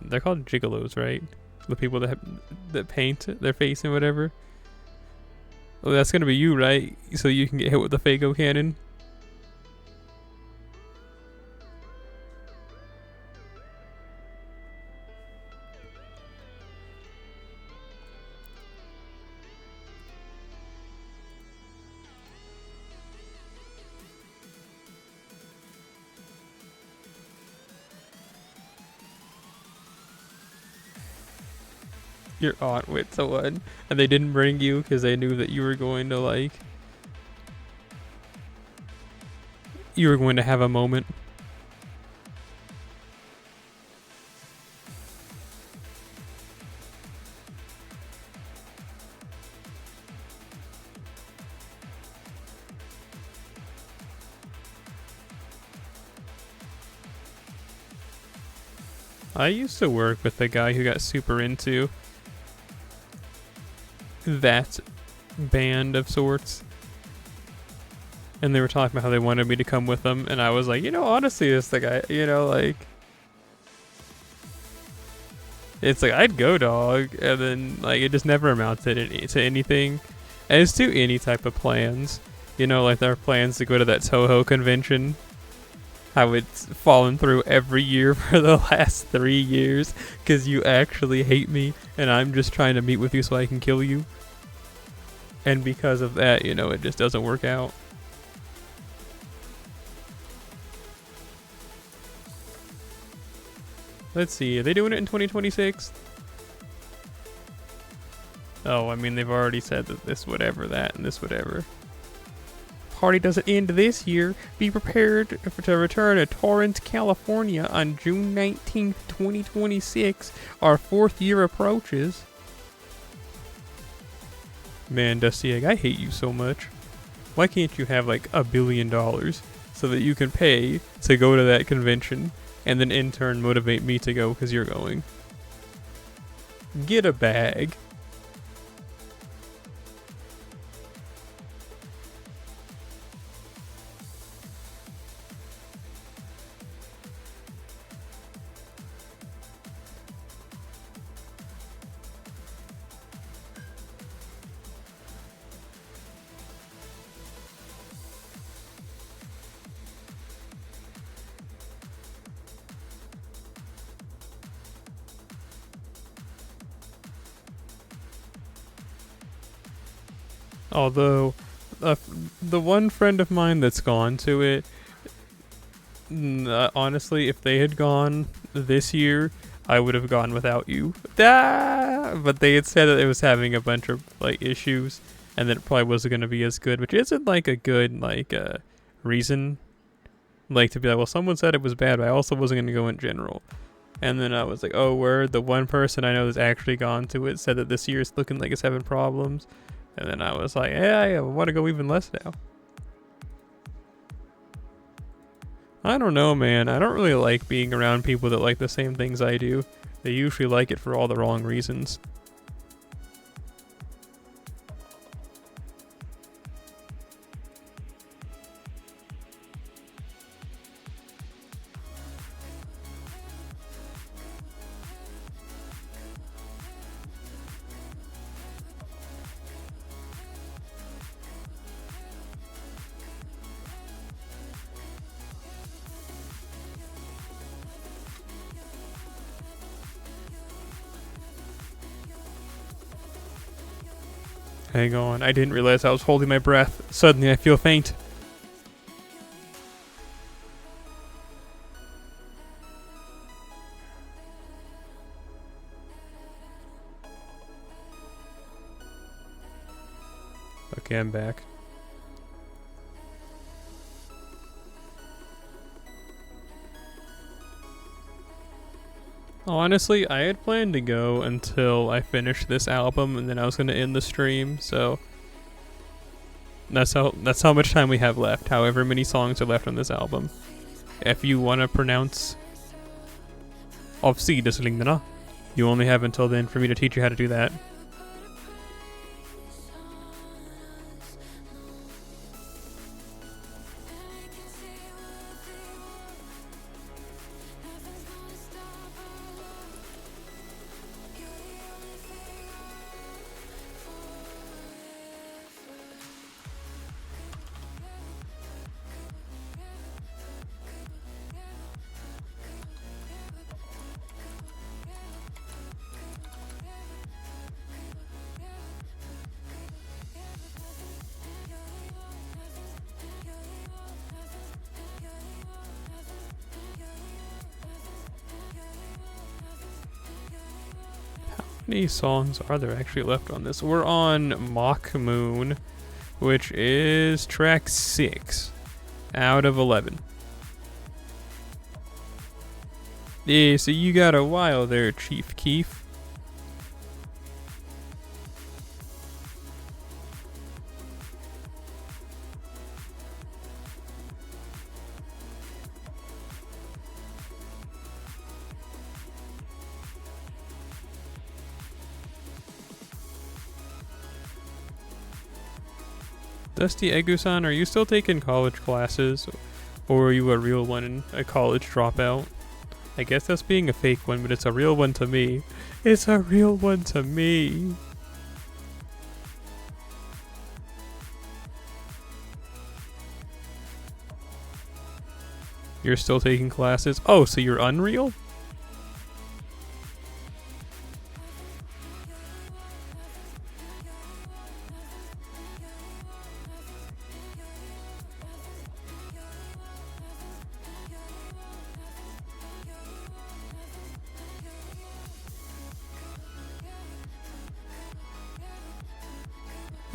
They're called gigolos, right? The people that paint their face and whatever. Oh, that's gonna be you, right? So you can get hit with the Fago cannon. Your aunt went to one, and they didn't bring you because they knew that you were going to like... You were going to have a moment. I used to work with a guy who got super into that band of sorts. And they were talking about how they wanted me to come with them. And I was like, you know, honestly, it's the guy, you know, like... It's like, I'd go, dog. And then, like, it just never amounted to anything. As to any type of plans. You know, like, there are plans to go to that Toho convention. How it's fallen through every year for the last 3 years. Because you actually hate me. And I'm just trying to meet with you so I can kill you. And because of that, you know, it just doesn't work out. Let's see, are they doing it in 2026? Oh, I mean, they've already said that this whatever, that, and this whatever. Party doesn't end this year. Be prepared to return to Torrance, California on June 19th, 2026. Our 4th year approaches. Man, Dusty Egg, I hate you so much. Why can't you have like $1 billion so that you can pay to go to that convention and then in turn motivate me to go because you're going? Get a bag. Although, the one friend of mine that's gone to it, honestly, if they had gone this year, I would have gone without you. But they had said that it was having a bunch of like issues, and that it probably wasn't going to be as good, which isn't like a good like reason, like to be like, well, someone said it was bad, but I also wasn't going to go in general. And then I was like, oh, word, the one person I know that's actually gone to it said that this year is looking like it's having problems. And then I was like, hey, I want to go even less now. I don't know, man. I don't really like being around people that like the same things I do. They usually like it for all the wrong reasons. Hang on, I didn't realize I was holding my breath. Suddenly I feel faint. Okay, I'm back. Honestly, I had planned to go until I finished this album, and then I was gonna end the stream. So that's how much time we have left. However many songs are left on this album. If you want to pronounce TheSelleri, you only have until then for me to teach you how to do that. How many songs are there actually left on this? We're on Mock Moon, which is track 6 out of 11. Yeah, so you got a while there, Chief Keef. Dusty Egusan, are you still taking college classes? Or are you a real one, a college dropout? I guess that's being a fake one, but it's a real one to me. It's a real one to me. You're still taking classes? Oh, so you're unreal?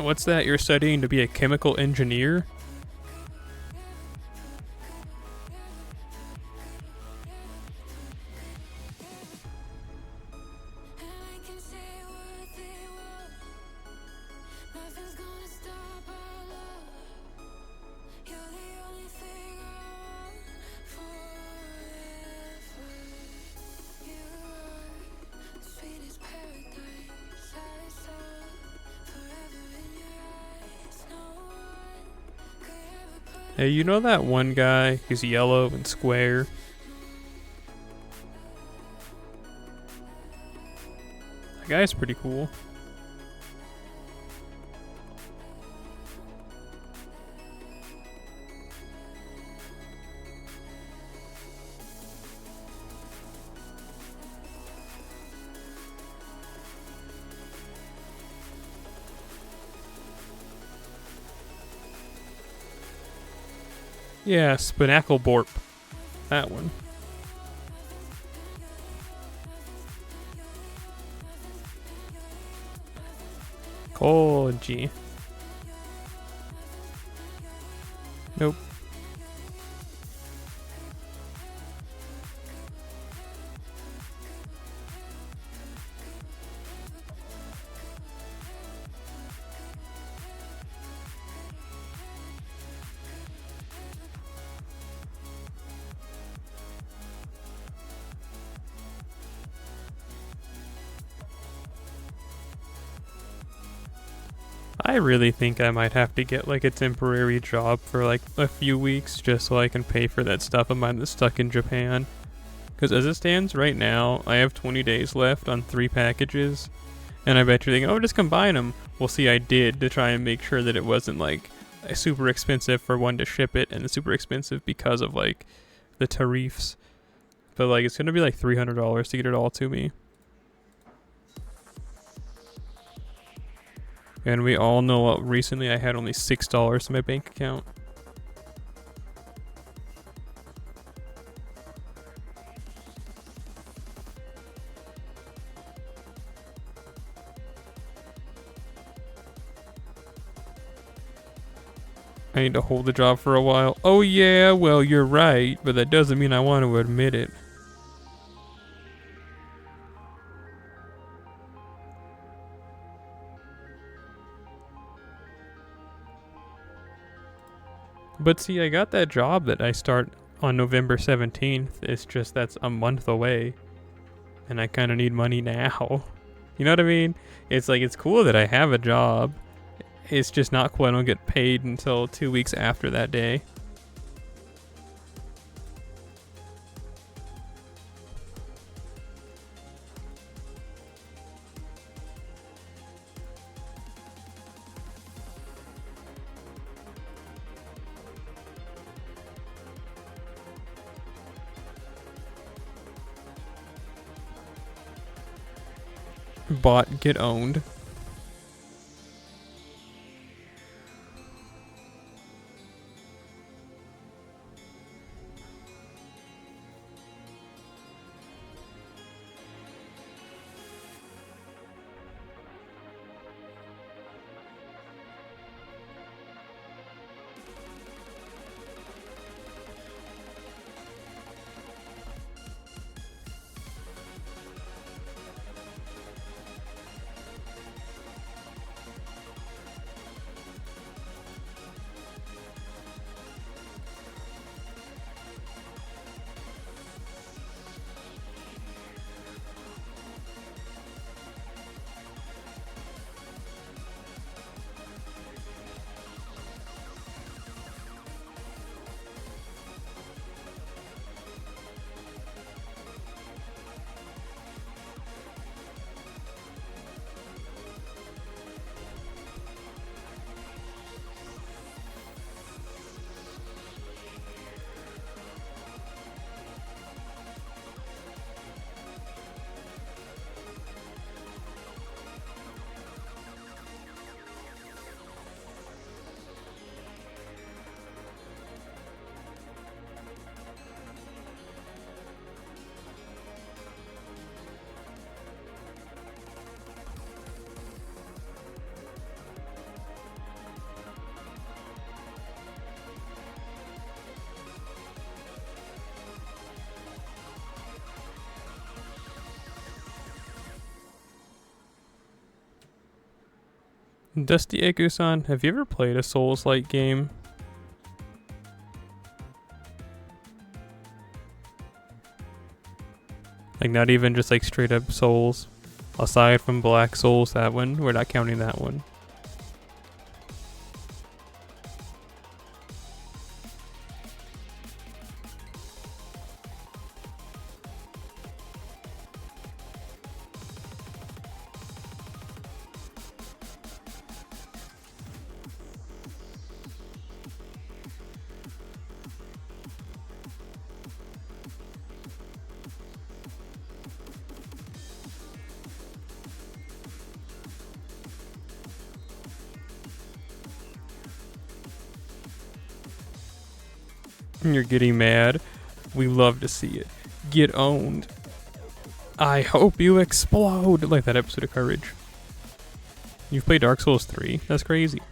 What's that? You're studying to be a chemical engineer? Hey, you know that one guy? He's yellow and square. That guy's pretty cool. Yeah, Spinackleborp. That one. Koji. Nope. I really think I might have to get like a temporary job for like a few weeks just so I can pay for that stuff of mine that's stuck in Japan. Because as it stands right now, I have 20 days left on 3 packages. And I bet you're thinking, oh, just combine them. Well, see, I did to try and make sure that it wasn't like super expensive for one to ship it and super expensive because of like the tariffs. But like it's going to be like $300 to get it all to me. And we all know what recently I had only $6 in my bank account. I need to hold the job for a while. Oh yeah, well you're right, but that doesn't mean I want to admit it. But see, I got that job that I start on November 17th. It's just that's a month away. And I kind of need money now. You know what I mean? It's like, it's cool that I have a job. It's just not cool I don't get paid until 2 weeks after that day. Bought, get owned. Dusty Eku-san, have you ever played a Souls-like game? Like not even just like straight up Souls. Aside from Black Souls, that one. We're not counting that one. You're getting mad. We love to see it. Get owned. I hope you explode. Like that episode of Courage. You've played Dark Souls 3? That's crazy.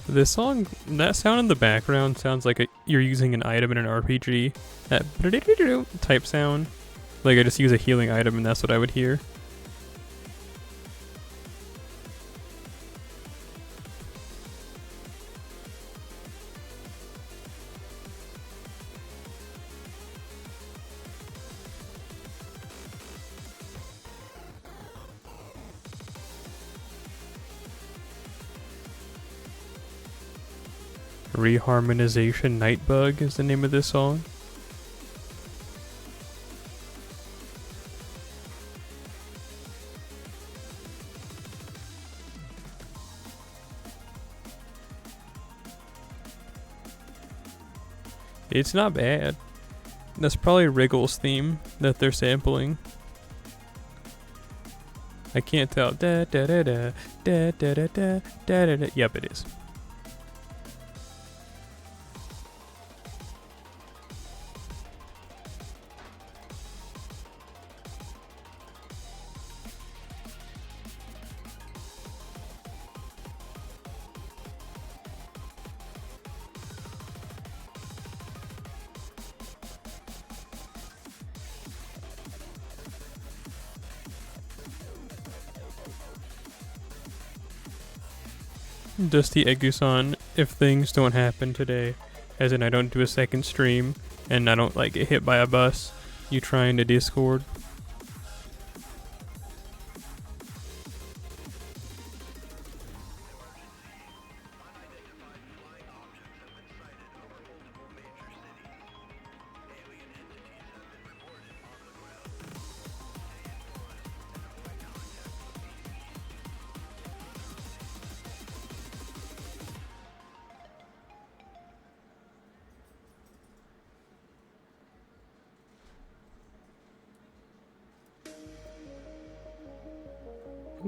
This song, that sound in the background sounds like you're using an item in an RPG. That type sound. Like I just use a healing item and that's what I would hear. Reharmonization Nightbug is the name of this song. It's not bad. That's probably Wriggle's theme that they're sampling. I can't tell. Da da da da da da da da da da. Yep, it is. Dusty Egusan, if things don't happen today, as in I don't do a second stream, and I don't like get hit by a bus, you try into Discord.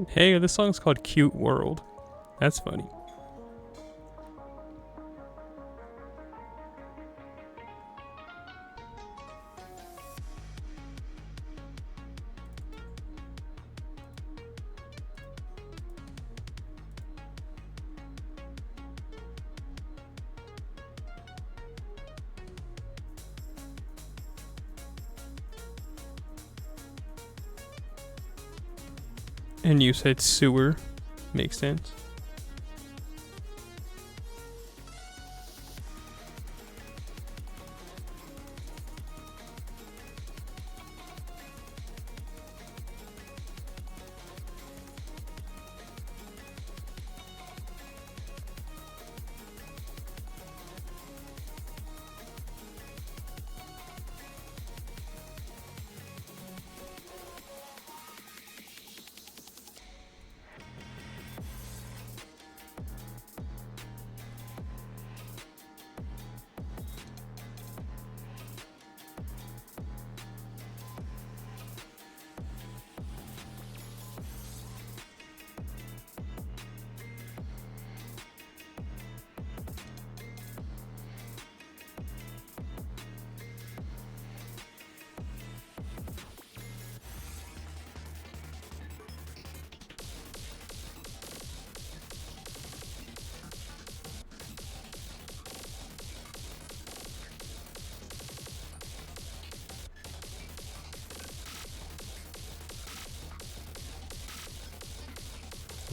Hey, this song's called Cute World. That's funny. And you said sewer. Makes sense.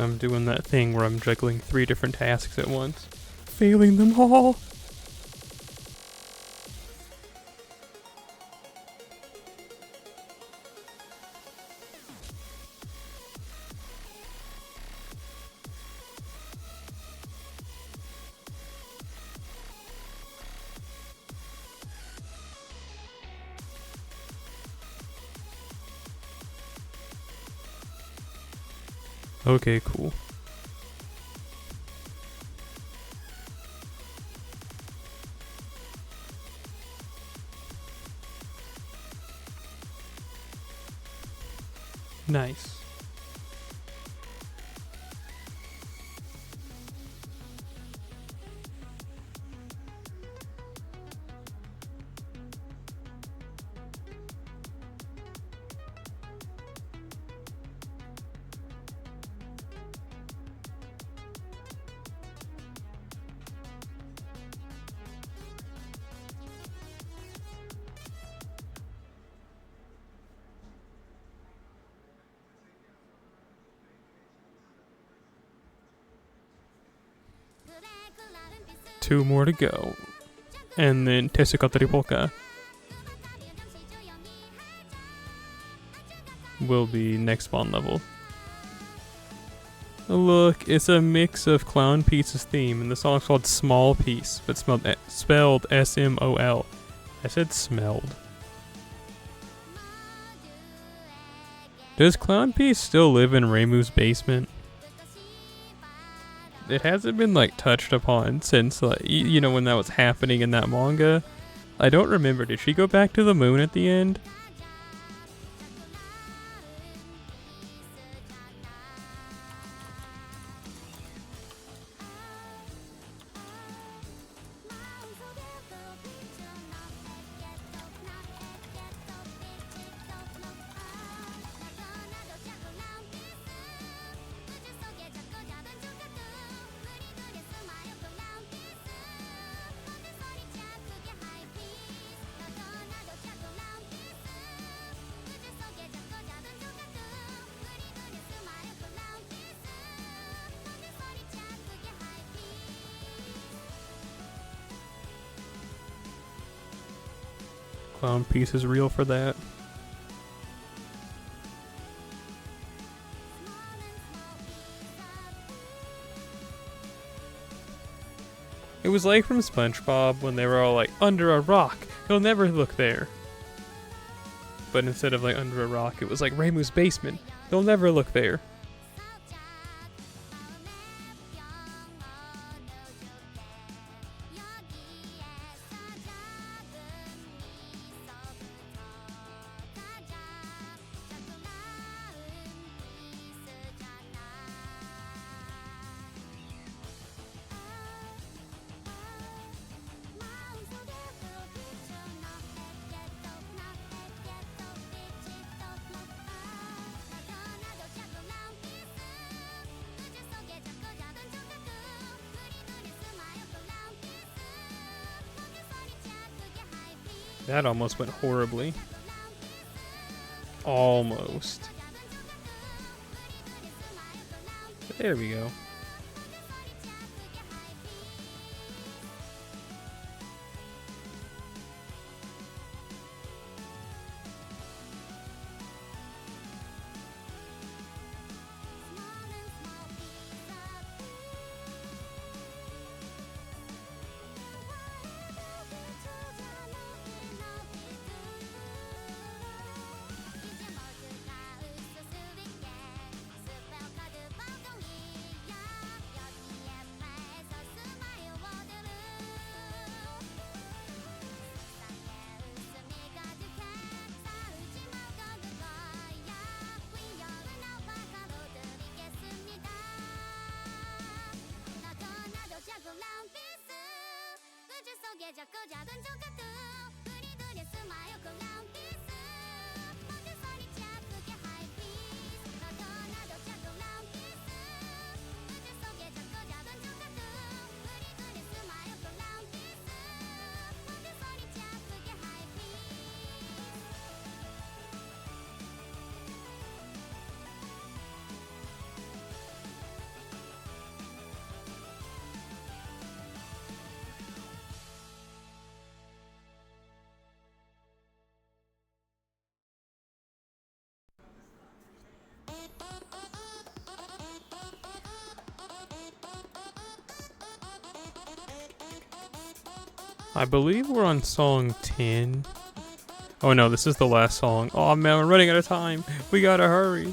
I'm doing that thing where I'm juggling 3 different tasks at once. Failing them all! Okay, cool. Nice. Two more to go. And then Tesukatari Polka will be next spawn level. Look, it's a mix of Clown Piece's theme, and the song's called Small Piece, but spelled S-M-O-L. I said smelled. Does Clown Piece still live in Reimu's basement? It hasn't been like touched upon since like you know when that was happening in that manga. I don't remember. Did she go back to the moon at the end? Clown Piece is real for that. It was like from SpongeBob when they were all like, under a rock, he'll never look there. But instead of like under a rock, it was like Reimu's basement, he'll never look there. That almost went horribly. Almost. There we go. I believe we're on song 10. Oh no, this is the last song. Oh man, we're running out of time. We gotta hurry.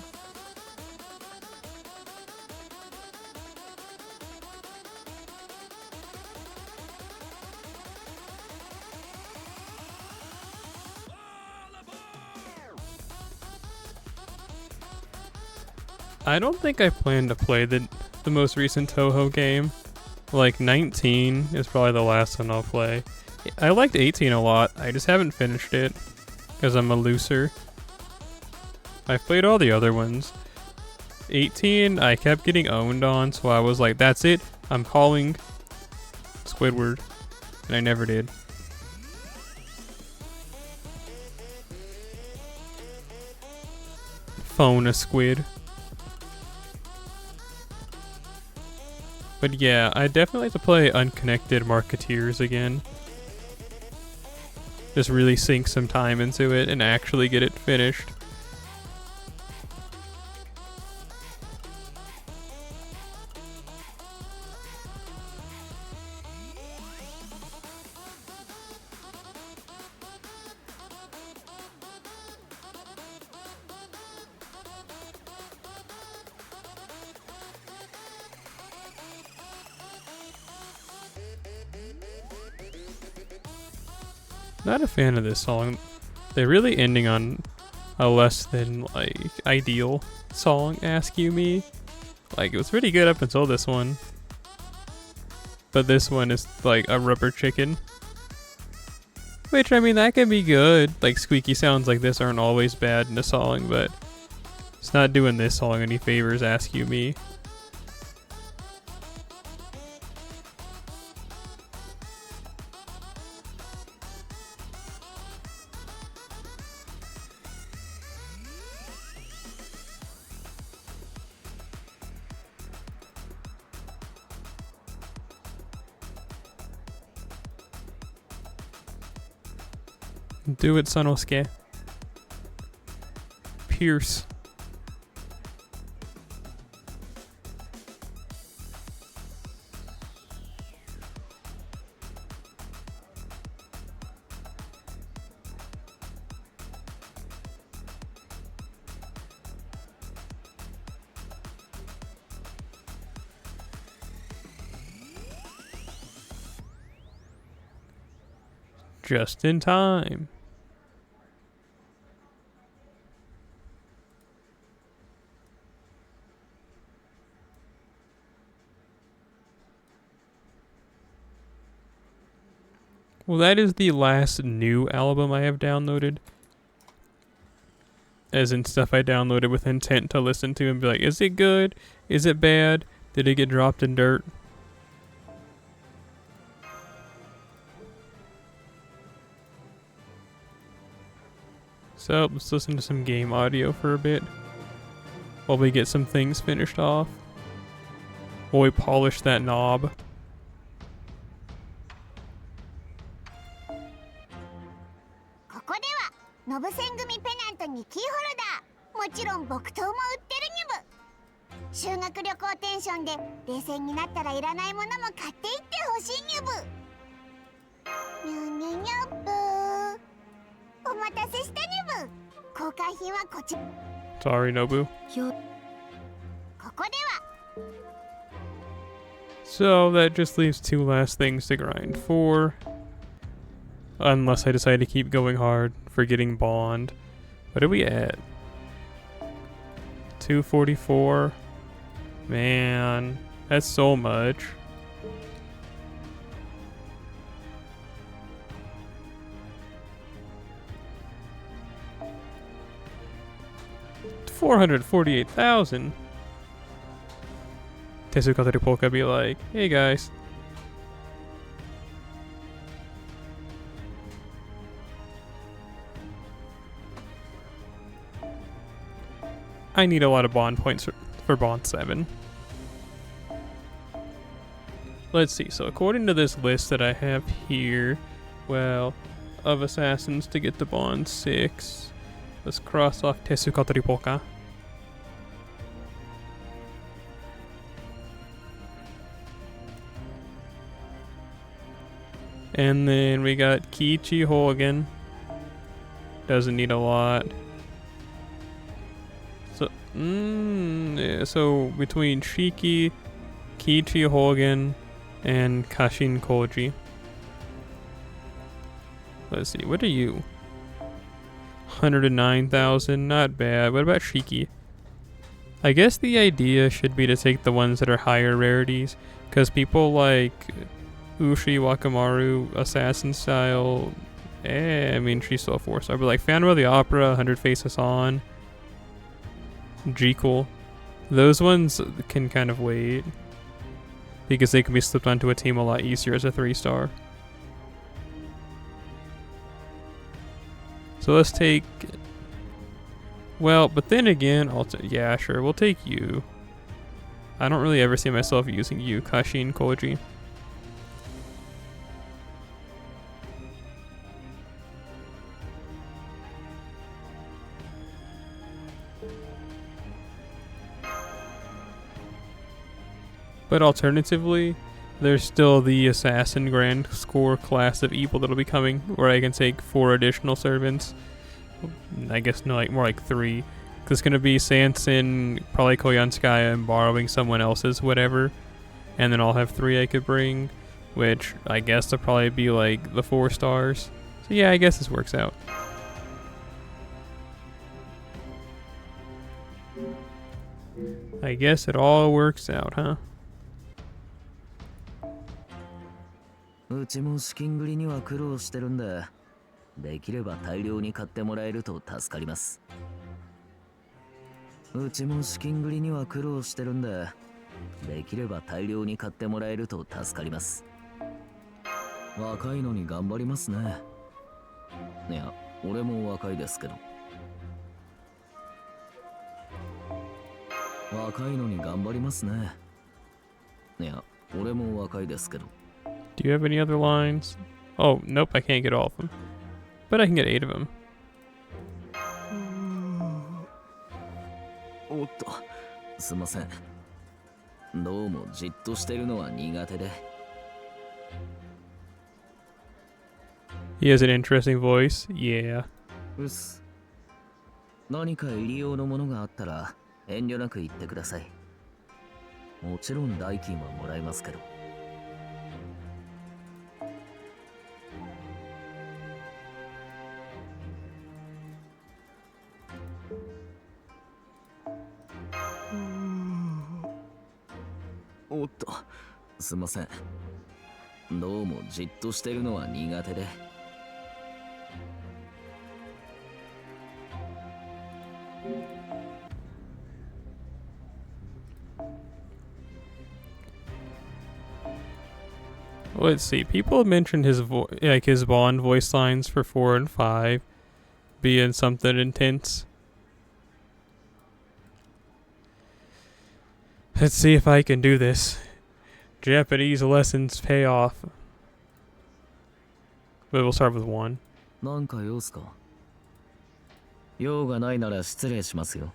I don't think I plan to play the most recent Toho game. Like 19 is probably the last one I'll play. I liked 18 a lot. I just haven't finished it because I'm a looser. I've played all the other ones. 18 I kept getting owned on, so I was like, that's it. I'm calling Squidward. And I never did. Phone a squid. But yeah, I definitely like to play Unconnected Marketeers again. Just really sink some time into it and actually get it finished. Not a fan of this song. They're really ending on a less than like ideal song, Ask You Me. Like it was pretty good up until this one. But this one is like a rubber chicken. Which, I mean, that can be good. Like squeaky sounds like this aren't always bad in a song, but it's not doing this song any favors, Ask You Me. Do it, Sanosuke. Pierce. Just in time. Well, that is the last new album I have downloaded. As in stuff I downloaded with intent to listen to and be like, is it good? Is it bad? Did it get dropped in dirt? So, let's listen to some game audio for a bit. While we get some things finished off. While we polish that knob. ここではノブ線組ペナントにキーホルダー、もちろん木刀も売ってるにぶ。修学旅行テンションで冷静になったらいらないものも買っていってほしいにぶ。にゃにゃにゃぶー。お待たせしたにぶ。交換品はこち。Sorry, Nobu. ここでは。 So that just leaves two last things to grind for. Unless I decide to keep going hard for getting Bond. What are we at? 244. Man, that's so much. $448,000. Tesukatari Polka be like, hey guys. I need a lot of bond points for Bond 7. Let's see, so according to this list that I have here, well, of assassins to get to Bond 6, let's cross off Tesukatari Polka. And then we got Kiichi Hogan. Doesn't need a lot. So, yeah, so between Shiki, Kiichi Hogan, and Kashin Koji. Let's see, what are you? 109,000, not bad. What about Shiki? I guess the idea should be to take the ones that are higher rarities, because people like Ushi Wakamaru, Assassin Style, I mean, she's still a 4-star, but like Phantom of the Opera, 100 Faces On, Jekyll, those ones can kind of wait, because they can be slipped onto a team a lot easier as a 3-star. So let's take, well, but then again, yeah, sure, we'll take you. I don't really ever see myself using you, Kashin Koji. But alternatively, there's still the Assassin Grand Score class of evil that'll be coming, where I can take 4 additional servants. I guess no, like more like 3. It's gonna be Sanson, probably Koyanskaya, and borrowing someone else's whatever, and then I'll have 3 I could bring, which I guess will probably be like the 4 stars. So yeah, I guess this works out. I guess it all works out, huh? うちも資金繰りには苦労してるんで、できれば大量に買ってもらえると助かります。うちも資金繰りには苦労してるんで、できれば大量に買ってもらえると助かります。若いのに頑張りますね。いや、俺も若いですけど。若いのに頑張りますね。いや、俺も若いですけど。Do you have any other lines? Oh, nope, I can't get all of them. But I can get 8 of them. おっと、すいません。どうもじっとしてるのは苦手で。He has an interesting voice. Yeah. うっす。何か入り用のものがあったら遠慮なく言ってください。もちろん代金はもらえますけど。おっと、すいません。どうもじっとしてるのは苦手で。Let's see. People have mentioned his his Bond voice lines for 4 and 5 being something intense. Let's see if I can do this. Japanese lessons pay off. But we'll start with 1. なんか用すか？用がないなら失礼しますよ。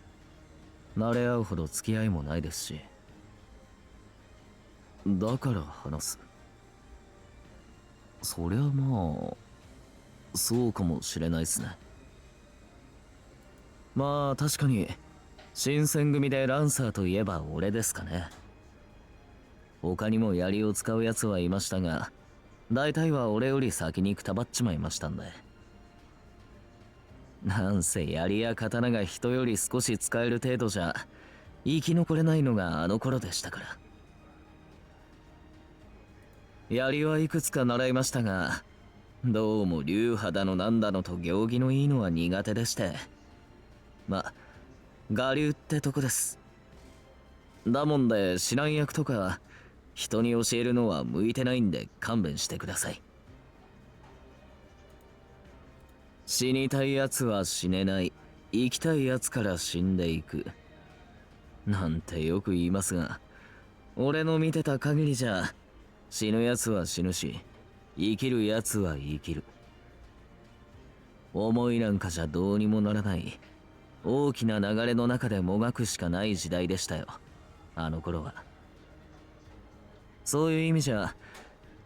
慣れ合うほど付き合いもないですし。だから話す。そりゃまあ、そうかもしれないっすね。まあ確かに、新選組でランサーといえば俺ですかね。他にも槍を使うやつはいましたが、大体は俺より先にくたばっちまいましたんで。なんせ槍や刀が人より少し使える程度じゃ生き残れないのがあの頃でしたから。槍はいくつか習いましたが、どうも流派だのなんだのと行儀のいいのは苦手でして。ま、我流ってとこです。だもんで指南役とか人に教えるのは向いてないんで勘弁してください。死にたいやつは死ねない、生きたいやつから死んでいくなんてよく言いますが、俺の見てた限りじゃ死ぬやつは死ぬし、生きるやつは生きる。思いなんかじゃどうにもならない大きな流れの中でもがくしかない時代でしたよ、あの頃は。そういう意味じゃ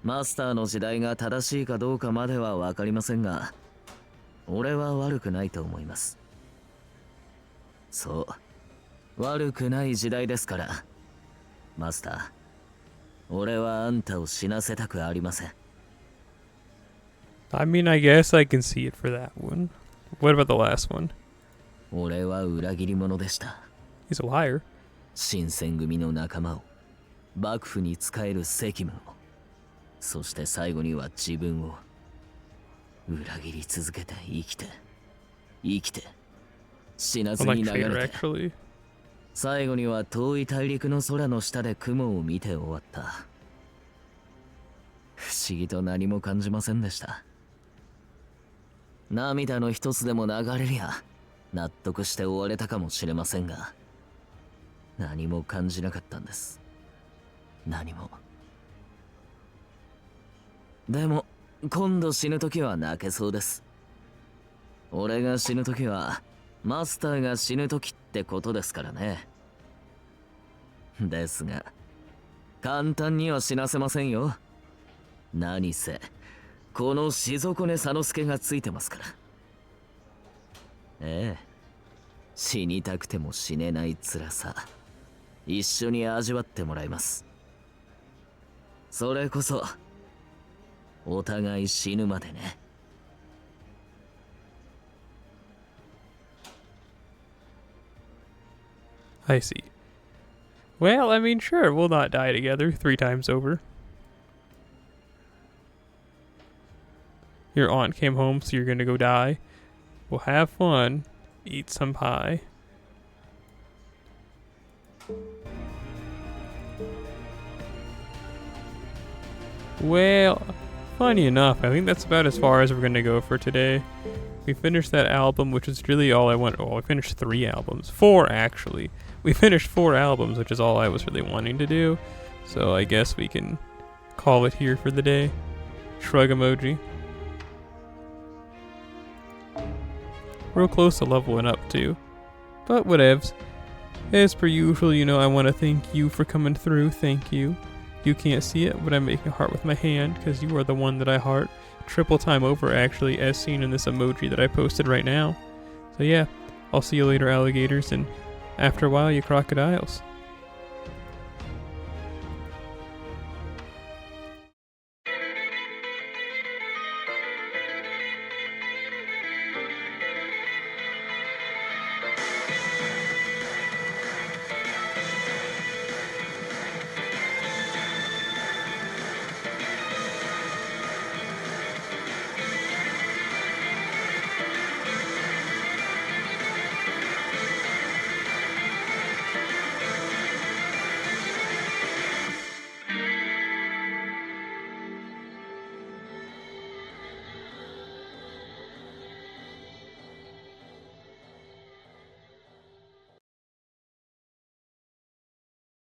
マスターの時代が正しいかどうかまでは分かりませんが、俺は悪くないと思います。そう、悪くない時代ですから。マスター、俺はあんたを死なせたくありません。I mean, I guess I can see it for that one. What about the last one? 俺は裏切り者でした。He's a liar. 新選組の仲間を、幕府に仕える責務を、そして最後には自分を裏切り続けて生きて死なず I に like 流 Trader れて、 actually. 最後には遠い大陸の空の下で雲を見て終わった。不思議と何も感じませんでした。涙の一つでも流れりゃ納得して終われたかもしれませんが、何も感じなかったんです。何も。でも今度死ぬ時は泣けそうです。俺が死ぬ時はマスターが死ぬ時ってことですからね。ですが簡単には死なせませんよ。何せこのしぞこね佐之助がついてますから。ええ、死にたくても死ねない辛さ、一緒に味わってもらいます。それこそお互い死ぬまでね。I see. Well, I mean, sure, we'll not die together 3 times over. Your aunt came home, so you're gonna go die. Well, have fun. Eat some pie. Well, funny enough, I think that's about as far as we're gonna go for today. We finished that album, which is really all I want. Oh, we finished 3 albums. 4, actually. We finished 4 albums, which is all I was really wanting to do. So I guess we can call it here for the day. Shrug emoji. Real close to leveling up, too. But whatevs. As per usual, you know, I want to thank you for coming through. Thank you. You can't see it, but I'm making a heart with my hand, because you are the one that I heart. Triple time over, actually, as seen in this emoji that I posted right now. So yeah, I'll see you later, alligators, and after a while, you crocodiles.